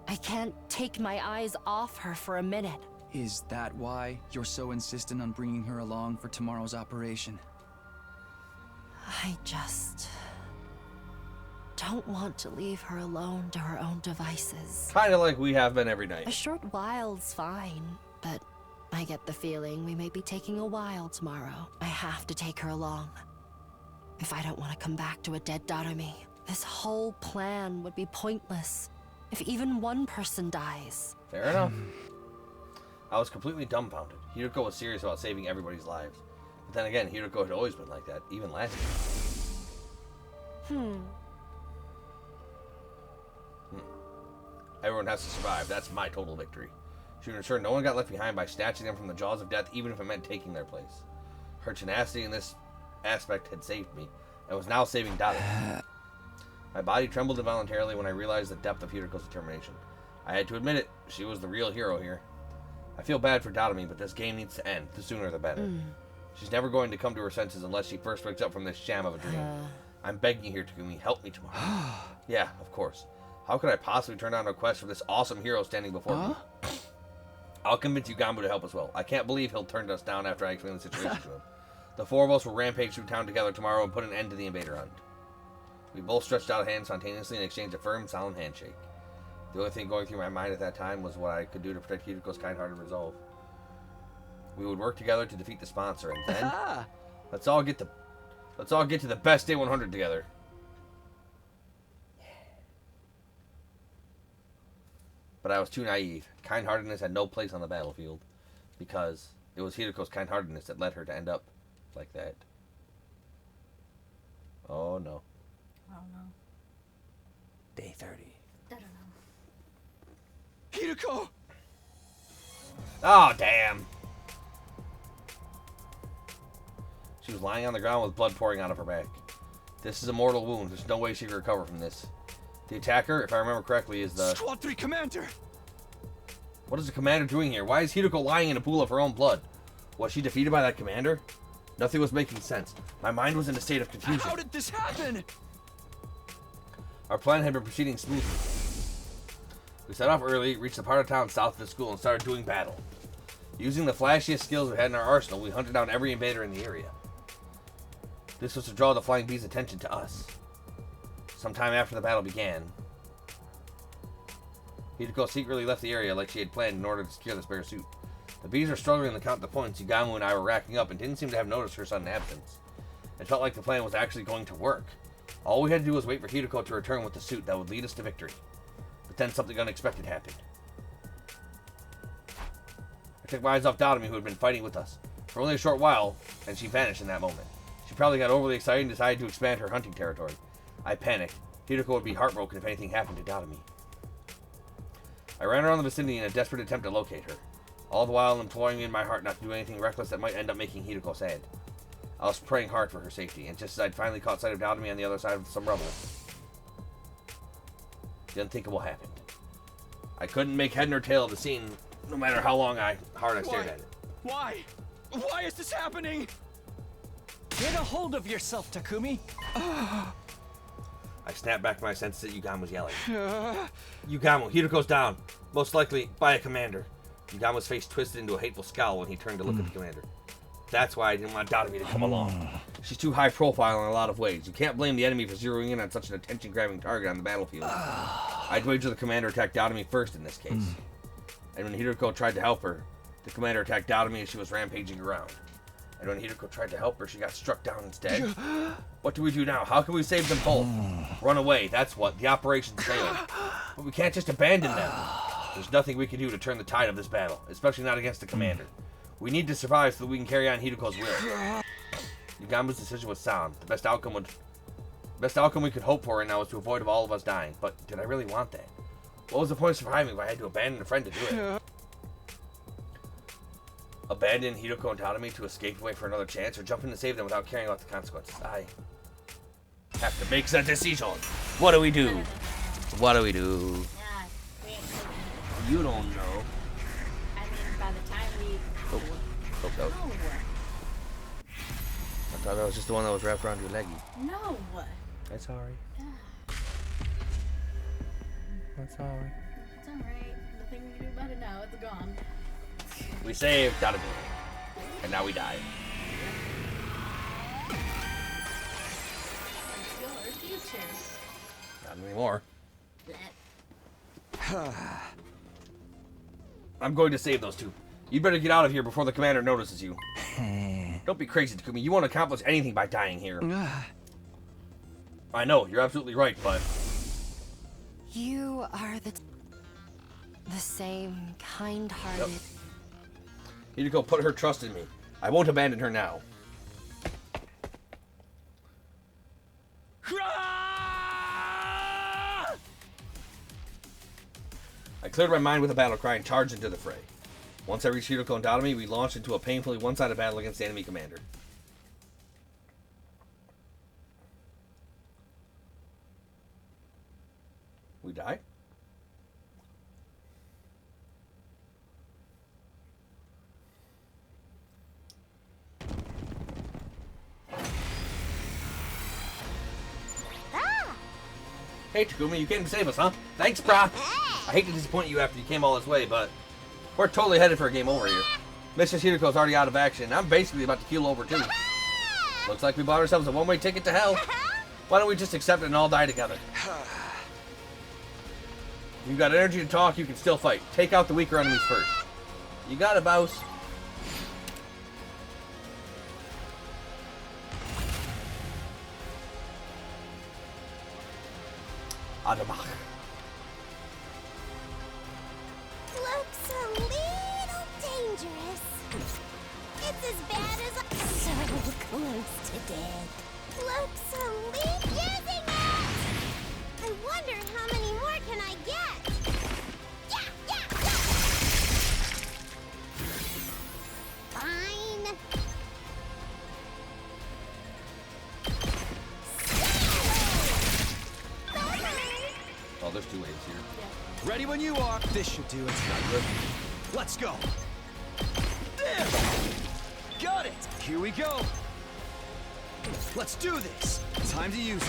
F: I can't take my eyes off her for a minute.
E: Is that why you're so insistent on bringing her along for tomorrow's operation?
F: I just don't want to leave her alone to her own devices.
B: Kinda like we have been every
F: A
B: night.
F: short while's fine, but I get the feeling we may be taking a while tomorrow. I have to take her along. If I don't want to come back to a dead Darumi, this whole plan would be pointless if even one person dies.
B: Fair enough. I was completely dumbfounded. Hiroko was serious about saving everybody's lives. But then again, Hiroko had always been like that, even last year. Everyone has to survive. That's my total victory. She would ensure no one got left behind by snatching them from the jaws of death, even if it meant taking their place. Her tenacity in this aspect had saved me, and was now saving Dada. My body trembled involuntarily when I realized the depth of Hiroko's determination. I had to admit it, she was the real hero here. I feel bad for Tatami, but this game needs to end. The sooner the better. She's never going to come to her senses unless she first wakes up from this sham of a dream. I'm begging you, Takumi, help me tomorrow. Yeah, of course. How could I possibly turn down a request for this awesome hero standing before me? I'll convince Ugambu to help as well. I can't believe he'll turn us down after I explain the situation to him. The four of us will rampage through town together tomorrow and put an end to the invader hunt. We both stretched out hands simultaneously and exchanged a firm, solemn handshake. The only thing going through my mind at that time was what I could do to protect Hiroko's kind-hearted resolve. We would work together to defeat the sponsor, and then let's all get to the best day 100 together. But I was too naive. Kind-heartedness had no place on the battlefield, because it was Hiruko's kind-heartedness that led her to end up like that. Oh no.
A: I don't know.
B: Day 30.
A: I don't know.
E: Hideko!
B: Oh, damn. She was lying on the ground with blood pouring out of her back. This is a mortal wound. There's no way she can recover from this. The attacker, if I remember correctly, is the...
E: Squad 3 Commander!
B: What is the commander doing here? Why is Hideko lying in a pool of her own blood? Was she defeated by that commander? Nothing was making sense. My mind was in a state of confusion.
E: How did this happen?
B: Our plan had been proceeding smoothly. We set off early, reached the part of town south of the school, and started doing battle. Using the flashiest skills we had in our arsenal, we hunted down every invader in the area. This was to draw the Flying Bee's attention to us. Sometime after the battle began, Hideko secretly left the area like she had planned in order to secure the spare suit. The bees were struggling to count the points Yugamu and I were racking up and didn't seem to have noticed her sudden absence. It felt like the plan was actually going to work. All we had to do was wait for Hideko to return with the suit that would lead us to victory. But then something unexpected happened. I took my eyes off Dodami, who had been fighting with us for only a short while, and she vanished in that moment. She probably got overly excited and decided to expand her hunting territory. I panicked. Hideko would be heartbroken if anything happened to Dodami. I ran around the vicinity in a desperate attempt to locate her, all the while imploring in my heart not to do anything reckless that might end up making Hideko sad. I was praying hard for her safety, and just as I'd finally caught sight of Dodami on the other side of some rubble, the unthinkable happened. I couldn't make head nor tail of the scene, no matter how hard I stared at it.
E: Why? Why is this happening?
G: Get a hold of yourself, Takumi.
B: I snapped back my senses that Yugamu was yelling. Yugamu, Hideko's down. Most likely by a commander. Yugamu's face twisted into a hateful scowl when he turned to look at the commander. That's why I didn't want Dodami to come along. She's too high profile in a lot of ways. You can't blame the enemy for zeroing in on such an attention-grabbing target on the battlefield. I'd wager the commander attacked Dodami first in this case. And when Hideko tried to help her, the commander attacked Dodami as she was rampaging around. And when Hideko tried to help her, she got struck down instead. What do we do now? How can we save them both? Run away, that's what. The operation's failed. But we can't just abandon them. There's nothing we can do to turn the tide of this battle, especially not against the commander. We need to survive so that we can carry on Hideko's will. Yugamu's decision was sound. The best outcome we could hope for right now was to avoid all of us dying. But did I really want that? What was the point of surviving if I had to abandon a friend to do it? Abandon Hideko and Dodami to escape away for another chance, or jump in to save them without caring about the consequences? I have to make a decision. What do we do? What do we do?
A: Yeah,
B: You don't know.
A: I mean, by the time we...
B: Oh, that was,
A: No.
B: I thought that was just the one that was wrapped around your leggy.
A: No.
B: That's alright. That's alright.
A: It's alright. Nothing we can do about it now. It's gone.
B: We saved Dodami. And now we die.
A: It's your future.
B: Not anymore.
A: That.
B: I'm going to save those two. You better get out of here before the commander notices you. Don't be crazy, Takumi. You won't accomplish anything by dying here. I know, you're absolutely right, but...
F: You are the same kind-hearted...
B: Yep. Hideko put her trust in me. I won't abandon her now. I cleared my mind with a battle cry and charged into the fray. Once I reached Hideko and Dodami, we launched into a painfully one-sided battle against the enemy commander. We die? Hey Takumi, you came to save us, huh? Thanks, brah! I hate to disappoint you after you came all this way, but we're totally headed for a game over here. Mrs. Hideko's already out of action. I'm basically about to keel over too. Looks like we bought ourselves a one-way ticket to hell. Why don't we just accept it and all die together? You've got energy to talk, you can still fight. Take out the weaker enemies first. You got it, Bouse. Adamach.
H: Looks a little dangerous. It's as bad as so close to dead. Looks a little using it. I wonder how many more can I get? Yeah, yeah, yeah. Fine.
B: Oh, there's two waves here.
E: Ready when you are. This should do it. Let's go. There. Got it. Here we go. Let's do this. Time to use it.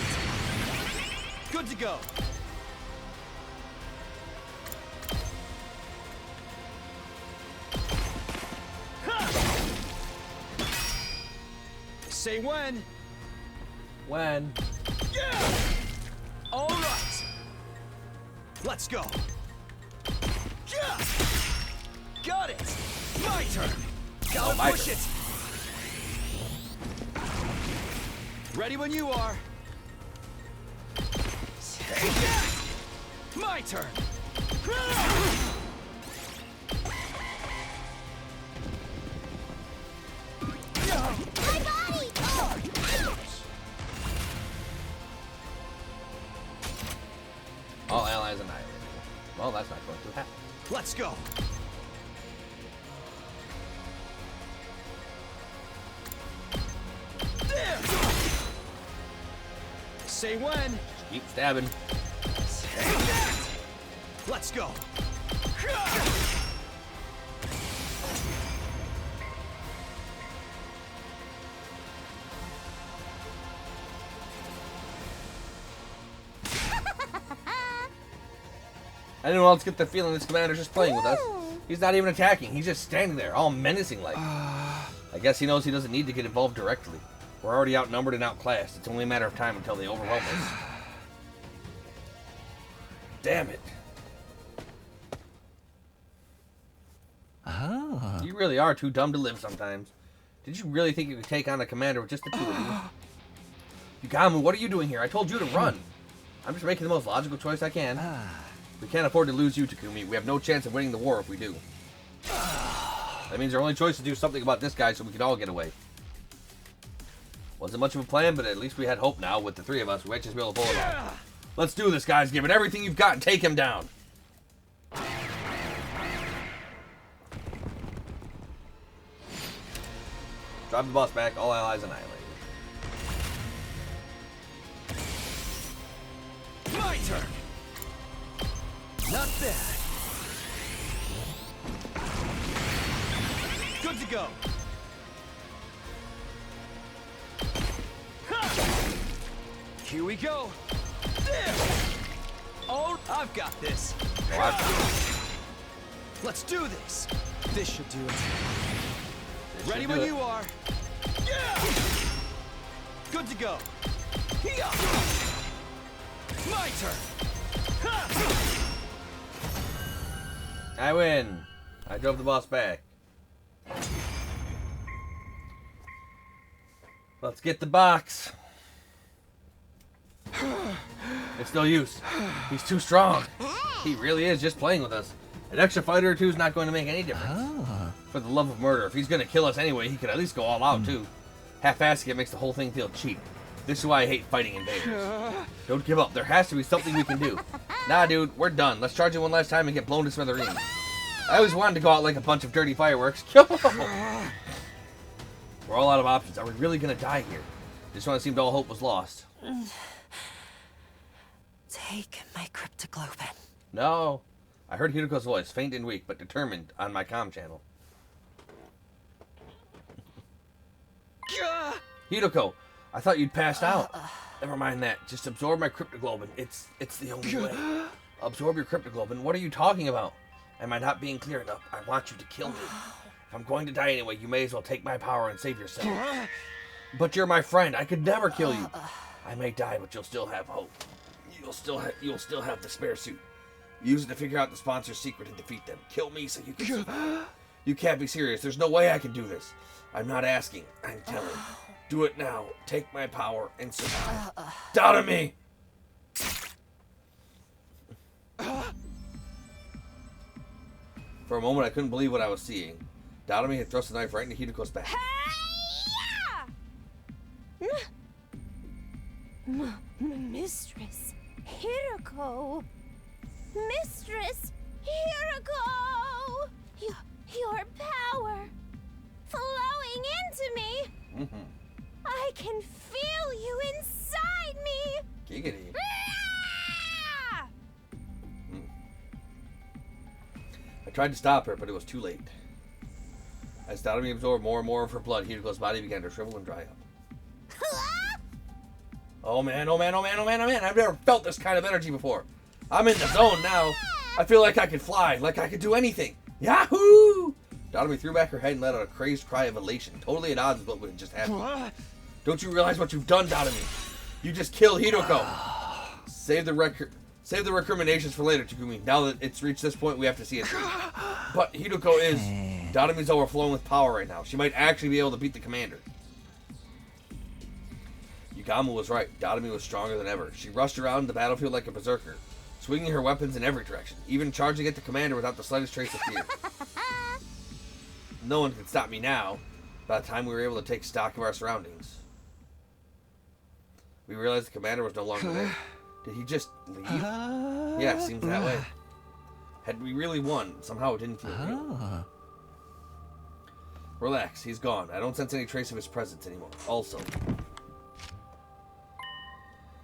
E: Good to go. Ha! Say when.
B: When?
E: Yeah! All right. Let's go. Yeah! Got it. My turn. Gotta
B: my
E: push
B: turn.
E: it. Ready when you are. Take that! My turn.
H: My body! Oh, ouch!
B: All allies annihilated. Well, that's not going to happen.
E: Let's go. There! Say when.
B: Keep stabbing.
E: Take that! Let's go.
B: Anyone else get the feeling this commander's just playing with us? He's not even attacking. He's just standing there, all menacing like. I guess he knows he doesn't need to get involved directly. We're already outnumbered and outclassed. It's only a matter of time until they overwhelm us. Damn it.
G: Ah.
B: You really are too dumb to live sometimes. Did you really think you could take on a commander with just the two of you? Yugamu, what are you doing here? I told you to run. I'm just making the most logical choice I can. We can't afford to lose you, Takumi. We have no chance of winning the war if we do. That means our only choice is to do something about this guy so we can all get away. Wasn't much of a plan, but at least we had hope now. With the three of us, we might just be able to pull it off. Let's do this, guys. Give it everything you've got and take him down. Drop the boss back. All allies annihilated.
E: My turn. Not bad. Good to go. Ha! Here we go. There. Oh, I've got this.
B: Oh, I've got it.
E: Let's do this. This should do it.
B: This
E: Ready
B: should
E: when
B: do it.
E: you are. Yeah. Good to go. Here. My turn. Ha!
B: I win. I drove the boss back. Let's get the box. It's no use. He's too strong. He really is just playing with us. An extra fighter or two is not going to make any difference. For the love of murder, if he's going to kill us anyway, he could at least go all out too. Half-assing it makes the whole thing feel cheap. This is why I hate fighting invaders. Don't give up. There has to be something we can do. Nah, dude, we're done. Let's charge it one last time and get blown to smithereens. I always wanted to go out like a bunch of dirty fireworks. We're all out of options. Are we really going to die here? Just when it seemed all hope was lost.
F: Take my cryptoglobin.
B: No. I heard Hiruko's voice, faint and weak, but determined, on my comm channel. Hiruko, I thought you'd passed out. Never mind that. Just absorb my cryptoglobin. It's the only way. Absorb your cryptoglobin? What are you talking about? Am I not being clear enough? I want you to kill me. If I'm going to die anyway, you may as well take my power and save yourself. But you're my friend. I could never kill you. I may die, but you'll still have hope. You'll still have the spare suit. Use it to figure out the sponsor's secret and defeat them. Kill me so you can see them. You can't be serious. There's no way I can do this. I'm not asking. I'm telling. Do it now. Take my power and survive. Doubt of me. For a moment, I couldn't believe what I was seeing. Dadami had thrust the knife right into Hideko's back.
H: Mistress Hiroko. Mistress Hiroko. Your power flowing into me. I can feel you inside me.
B: Giggity. I tried to stop her, but it was too late. As Dadami absorbed more and more of her blood, Hideko's body began to shrivel and dry up. Oh man, oh man, oh man, oh man, oh man. I've never felt this kind of energy before. I'm in the zone now. I feel like I could fly, like I could do anything. Yahoo! Dadami threw back her head and let out a crazed cry of elation, totally at odds with what had just happened. Don't you realize what you've done, Dadami? You just killed Hideko. Save the recriminations for later, Takumi. Now that it's reached this point, we have to see it through. But Hideko is... Dadami's overflowing with power right now. She might actually be able to beat the commander. Yugamu was right. Dadami was stronger than ever. She rushed around the battlefield like a berserker, swinging her weapons in every direction, even charging at the commander without the slightest trace of fear. No one can stop me now. By the time we were able to take stock of our surroundings, we realized the commander was no longer there. Did he just leave? Yeah, seems that way. Had we really won, somehow it didn't feel real. Relax, he's gone. I don't sense any trace of his presence anymore. Also,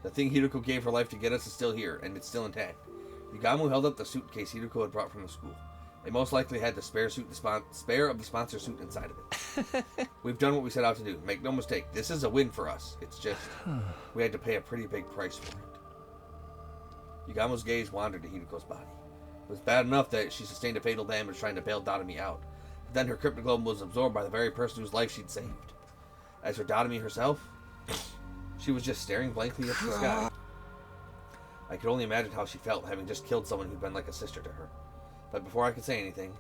B: the thing Hideko gave her life to get us is still here, and it's still intact. Yugamu held up the suitcase Hideko had brought from the school. It most likely had the spare of the sponsor suit inside of it. We've done what we set out to do. Make no mistake, this is a win for us. It's just, we had to pay a pretty big price for it. Yugamu's gaze wandered to Hideko's body. It was bad enough that she sustained a fatal damage trying to bail Dadami out. But then her cryptoglobe was absorbed by the very person whose life she'd saved. As for Dadami herself, she was just staring blankly at the sky. I could only imagine how she felt, having just killed someone who'd been like a sister to her. But before I could say anything...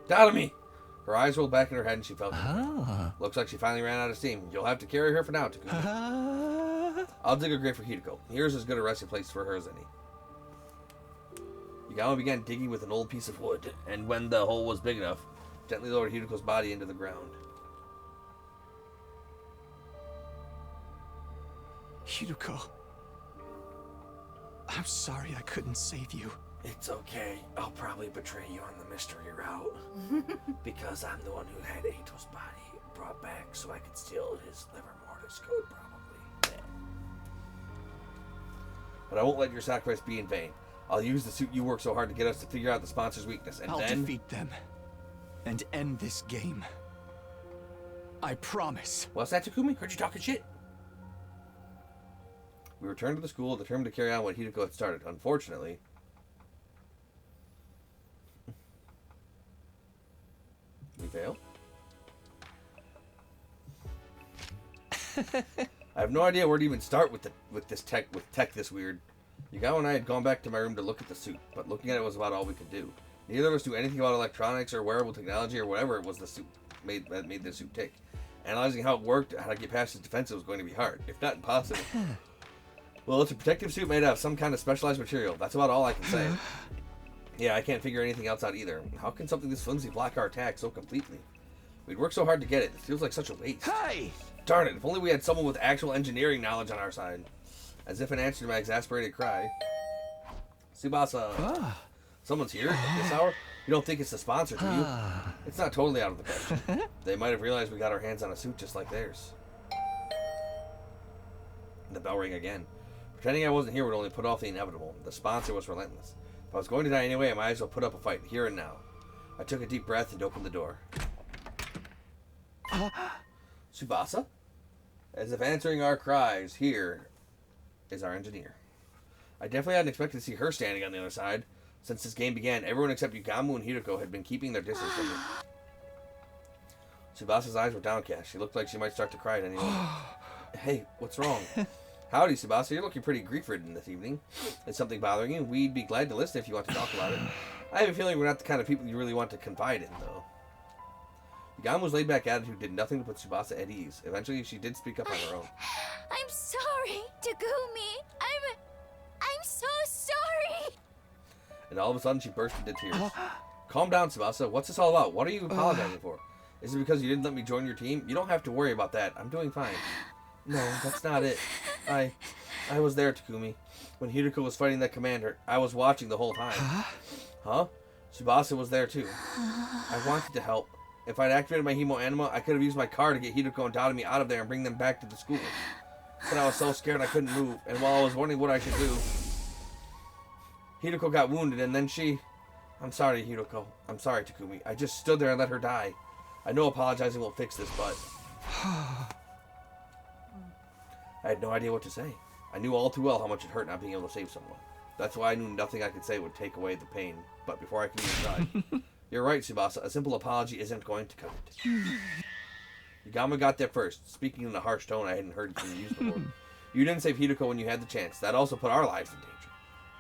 B: Dadami! Her eyes rolled back in her head and she felt it. Looks like she finally ran out of steam. You'll have to carry her for now, Takumi. I'll dig a grave for Hideko. Here's as good a resting place for her as any. Yugamu began digging with an old piece of wood, and when the hole was big enough, gently lowered Hideko's body into the ground.
E: Hideko. I'm sorry I couldn't save you.
B: It's okay. I'll probably betray you on the mystery route. Because I'm the one who had Ato's body brought back so I could steal his liver mortis code, probably. But I won't let your sacrifice be in vain. I'll use the suit you worked so hard to get us to figure out the sponsor's weakness, and
E: I'll
B: then...
E: defeat them. And end this game. I promise.
B: What's that, Takumi? Heard you talking shit? We returned to the school, determined to carry on what Hideko had started. Unfortunately... we fail? I have no idea where to even start with tech this weird. Yugawa and I had gone back to my room to look at the suit, but looking at it was about all we could do. Neither of us knew anything about electronics or wearable technology or whatever it was the suit that made the suit tick. Analyzing how it worked, how to get past its defenses was going to be hard, if not impossible. Well, it's a protective suit made out of some kind of specialized material. That's about all I can say. Yeah, I can't figure anything else out either. How can something this flimsy block our attack so completely? We'd worked so hard to get it. It feels like such a waste.
E: Hey!
B: Darn it, if only we had someone with actual engineering knowledge on our side. As if in answer to my exasperated cry. Tsubasa. Someone's here at this hour? You don't think it's the sponsor, do you? It's not totally out of the question. They might have realized we got our hands on a suit just like theirs. The bell rang again. Pretending I wasn't here would only put off the inevitable. The sponsor was relentless. If I was going to die anyway, I might as well put up a fight, here and now. I took a deep breath and opened the door. Tsubasa? As if answering our cries, here is our engineer. I definitely hadn't expected to see her standing on the other side. Since this game began, everyone except Yugamu and Hideko had been keeping their distance from me. Tsubasa's eyes were downcast. She looked like she might start to cry at any moment. Hey, what's wrong? Howdy, Tsubasa. You're looking pretty grief-ridden this evening. Is something bothering you? We'd be glad to listen if you want to talk about it. I have a feeling we're not the kind of people you really want to confide in, though. Yugamu's laid-back attitude did nothing to put Tsubasa at ease. Eventually, she did speak up on her own.
H: I'm sorry, Takumi. I'm so sorry.
B: and all of a sudden she burst into tears. Calm down, Tsubasa. What's this all about? What are you apologizing for? Is it because you didn't let me join your team? You don't have to worry about that. I'm doing fine. No, that's not it. I was there, Takumi. When Hideko was fighting that commander, I was watching the whole time. Huh? Tsubasa was there too. I wanted to help. If I'd activated my Hemo Anima, I could have used my car to get Hideko and Tadami out of there and bring them back to the school. But I was so scared I couldn't move, and while I was wondering what I should do, Hideko got wounded, and then she... I'm sorry, Hideko. I'm sorry, Takumi. I just stood there and let her die. I know apologizing won't fix this, but... I had no idea what to say. I knew all too well how much it hurt not being able to save someone. That's why I knew nothing I could say would take away the pain. But before I could even try... You're right, Tsubasa. A simple apology isn't going to cut it. Yagami got there first, speaking in a harsh tone I hadn't heard him use before. You didn't save Hideko when you had the chance. That also put our lives in danger.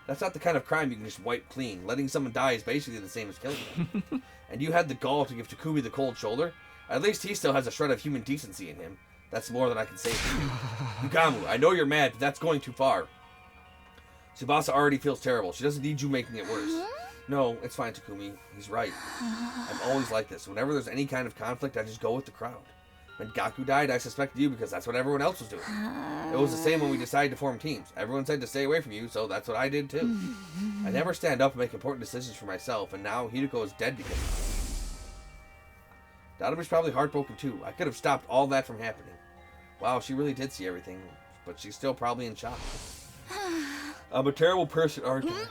B: That's not the kind of crime you can just wipe clean. Letting someone die is basically the same as killing them. And you had the gall to give Takumi the cold shoulder? At least he still has a shred of human decency in him. That's more than I can say for you. Yugamu, I know you're mad, but that's going too far. Tsubasa already feels terrible. She doesn't need you making it worse. No, it's fine, Takumi. He's right. I'm always like this. Whenever there's any kind of conflict, I just go with the crowd. When Gaku died, I suspected you because that's what everyone else was doing. It was the same when we decided to form teams. Everyone said to stay away from you, so that's what I did too. I never stand up and make important decisions for myself, and now Hideko is dead because of it. Dadame's probably heartbroken too. I could have stopped all that from happening. Wow, she really did see everything, but she's still probably in shock. I'm a terrible person, aren't I?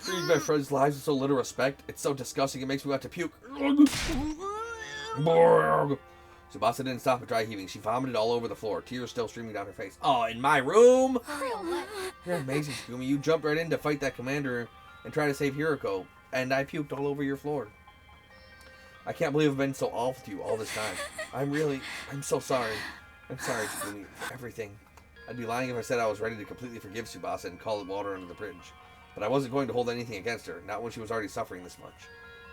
B: Treating my friends' lives with so little respect. It's so disgusting it makes me want to puke. Tsubasa didn't stop at dry heaving. She vomited all over the floor, tears still streaming down her face. Oh, in my room? You're amazing, Takumi. You jumped right in to fight that commander and try to save Hideko, and I puked all over your floor. I can't believe I've been so awful to you all this time. I'm so sorry. I'm sorry, Takumi, for everything. I'd be lying if I said I was ready to completely forgive Tsubasa and call it water under the bridge. But I wasn't going to hold anything against her, not when she was already suffering this much.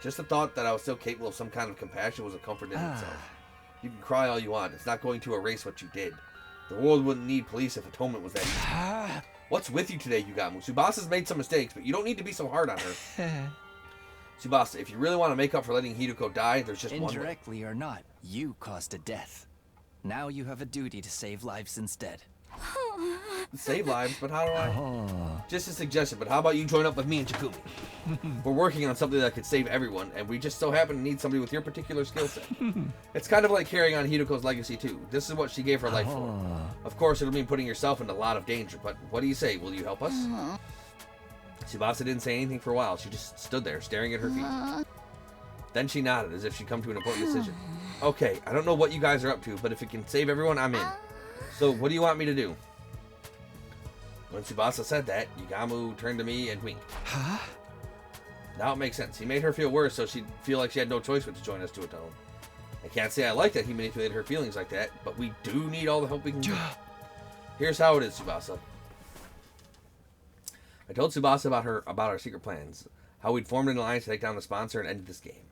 B: Just the thought that I was still capable of some kind of compassion was a comfort in itself. You can cry all you want, it's not going to erase what you did. The world wouldn't need police if atonement was that easy. What's with you today, Yugamu? Tsubasa's made some mistakes, but you don't need to be so hard on her. Tsubasa, if you really want to make up for letting Hideko die, there's just one way.
G: Indirectly or not, you caused a death. Now you have a duty to save lives instead.
B: Save lives, but how do I? Just a suggestion, but how about you join up with me and Takumi? We're working on something that could save everyone, and we just so happen to need somebody with your particular skill set. It's kind of like carrying on Hideko's legacy too. This is what she gave her life for. Of course, it'll mean putting yourself in a lot of danger, but what do you say? Will you help us? Tsubasa didn't say anything for a while. She just stood there, staring at her feet. Then she nodded, as if she'd come to an important decision. Okay, I don't know what you guys are up to, but if it can save everyone, I'm in. So, what do you want me to do? When Tsubasa said that, Yugamu turned to me and winked.
G: Huh?
B: Now it makes sense. He made her feel worse, so she'd feel like she had no choice but to join us to atone. I can't say I like that he manipulated her feelings like that, but we do need all the help we can get. Here's how it is, Tsubasa. I told Tsubasa about our secret plans, how we'd formed an alliance to take down the sponsor and ended this game,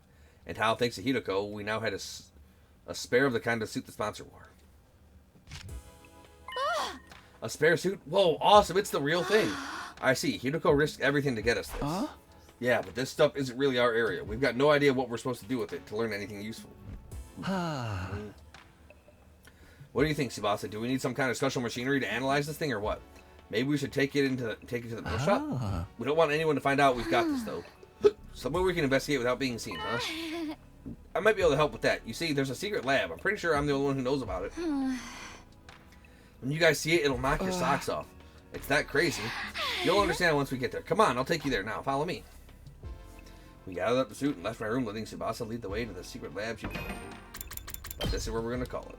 B: and how, thanks to Hideko, we now had a spare of the kind of suit the sponsor wore. A spare suit? Whoa, awesome, it's the real thing. I see, Hideko risked everything to get us this.
G: Huh?
B: Yeah, but this stuff isn't really our area. We've got no idea what we're supposed to do with it to learn anything useful. What do you think, Tsubasa? Do we need some kind of special machinery to analyze this thing or what? Maybe we should take it to the metal shop? We don't want anyone to find out we've got this, though. Somewhere we can investigate without being seen, huh? I might be able to help with that. You see, there's a secret lab. I'm pretty sure I'm the only one who knows about it. When you guys see it, it'll knock your socks off. It's that crazy. You'll understand once we get there. Come on, I'll take you there now. Follow me. We gathered up the suit and left my room, letting Tsubasa lead the way to the secret lab she found. But this is what we're going to call it.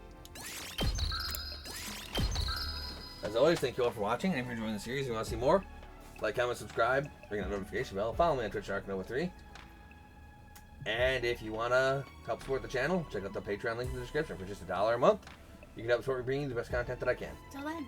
B: As always, thank you all for watching. And if you're enjoying the series and you want to see more, like, comment, subscribe, ring that notification bell, follow me on Twitch, ArkNova3. And if you want to help support the channel, check out the Patreon link in the description. For just $1 a month, you can help support me bringing you the best content that I can.
A: Till then.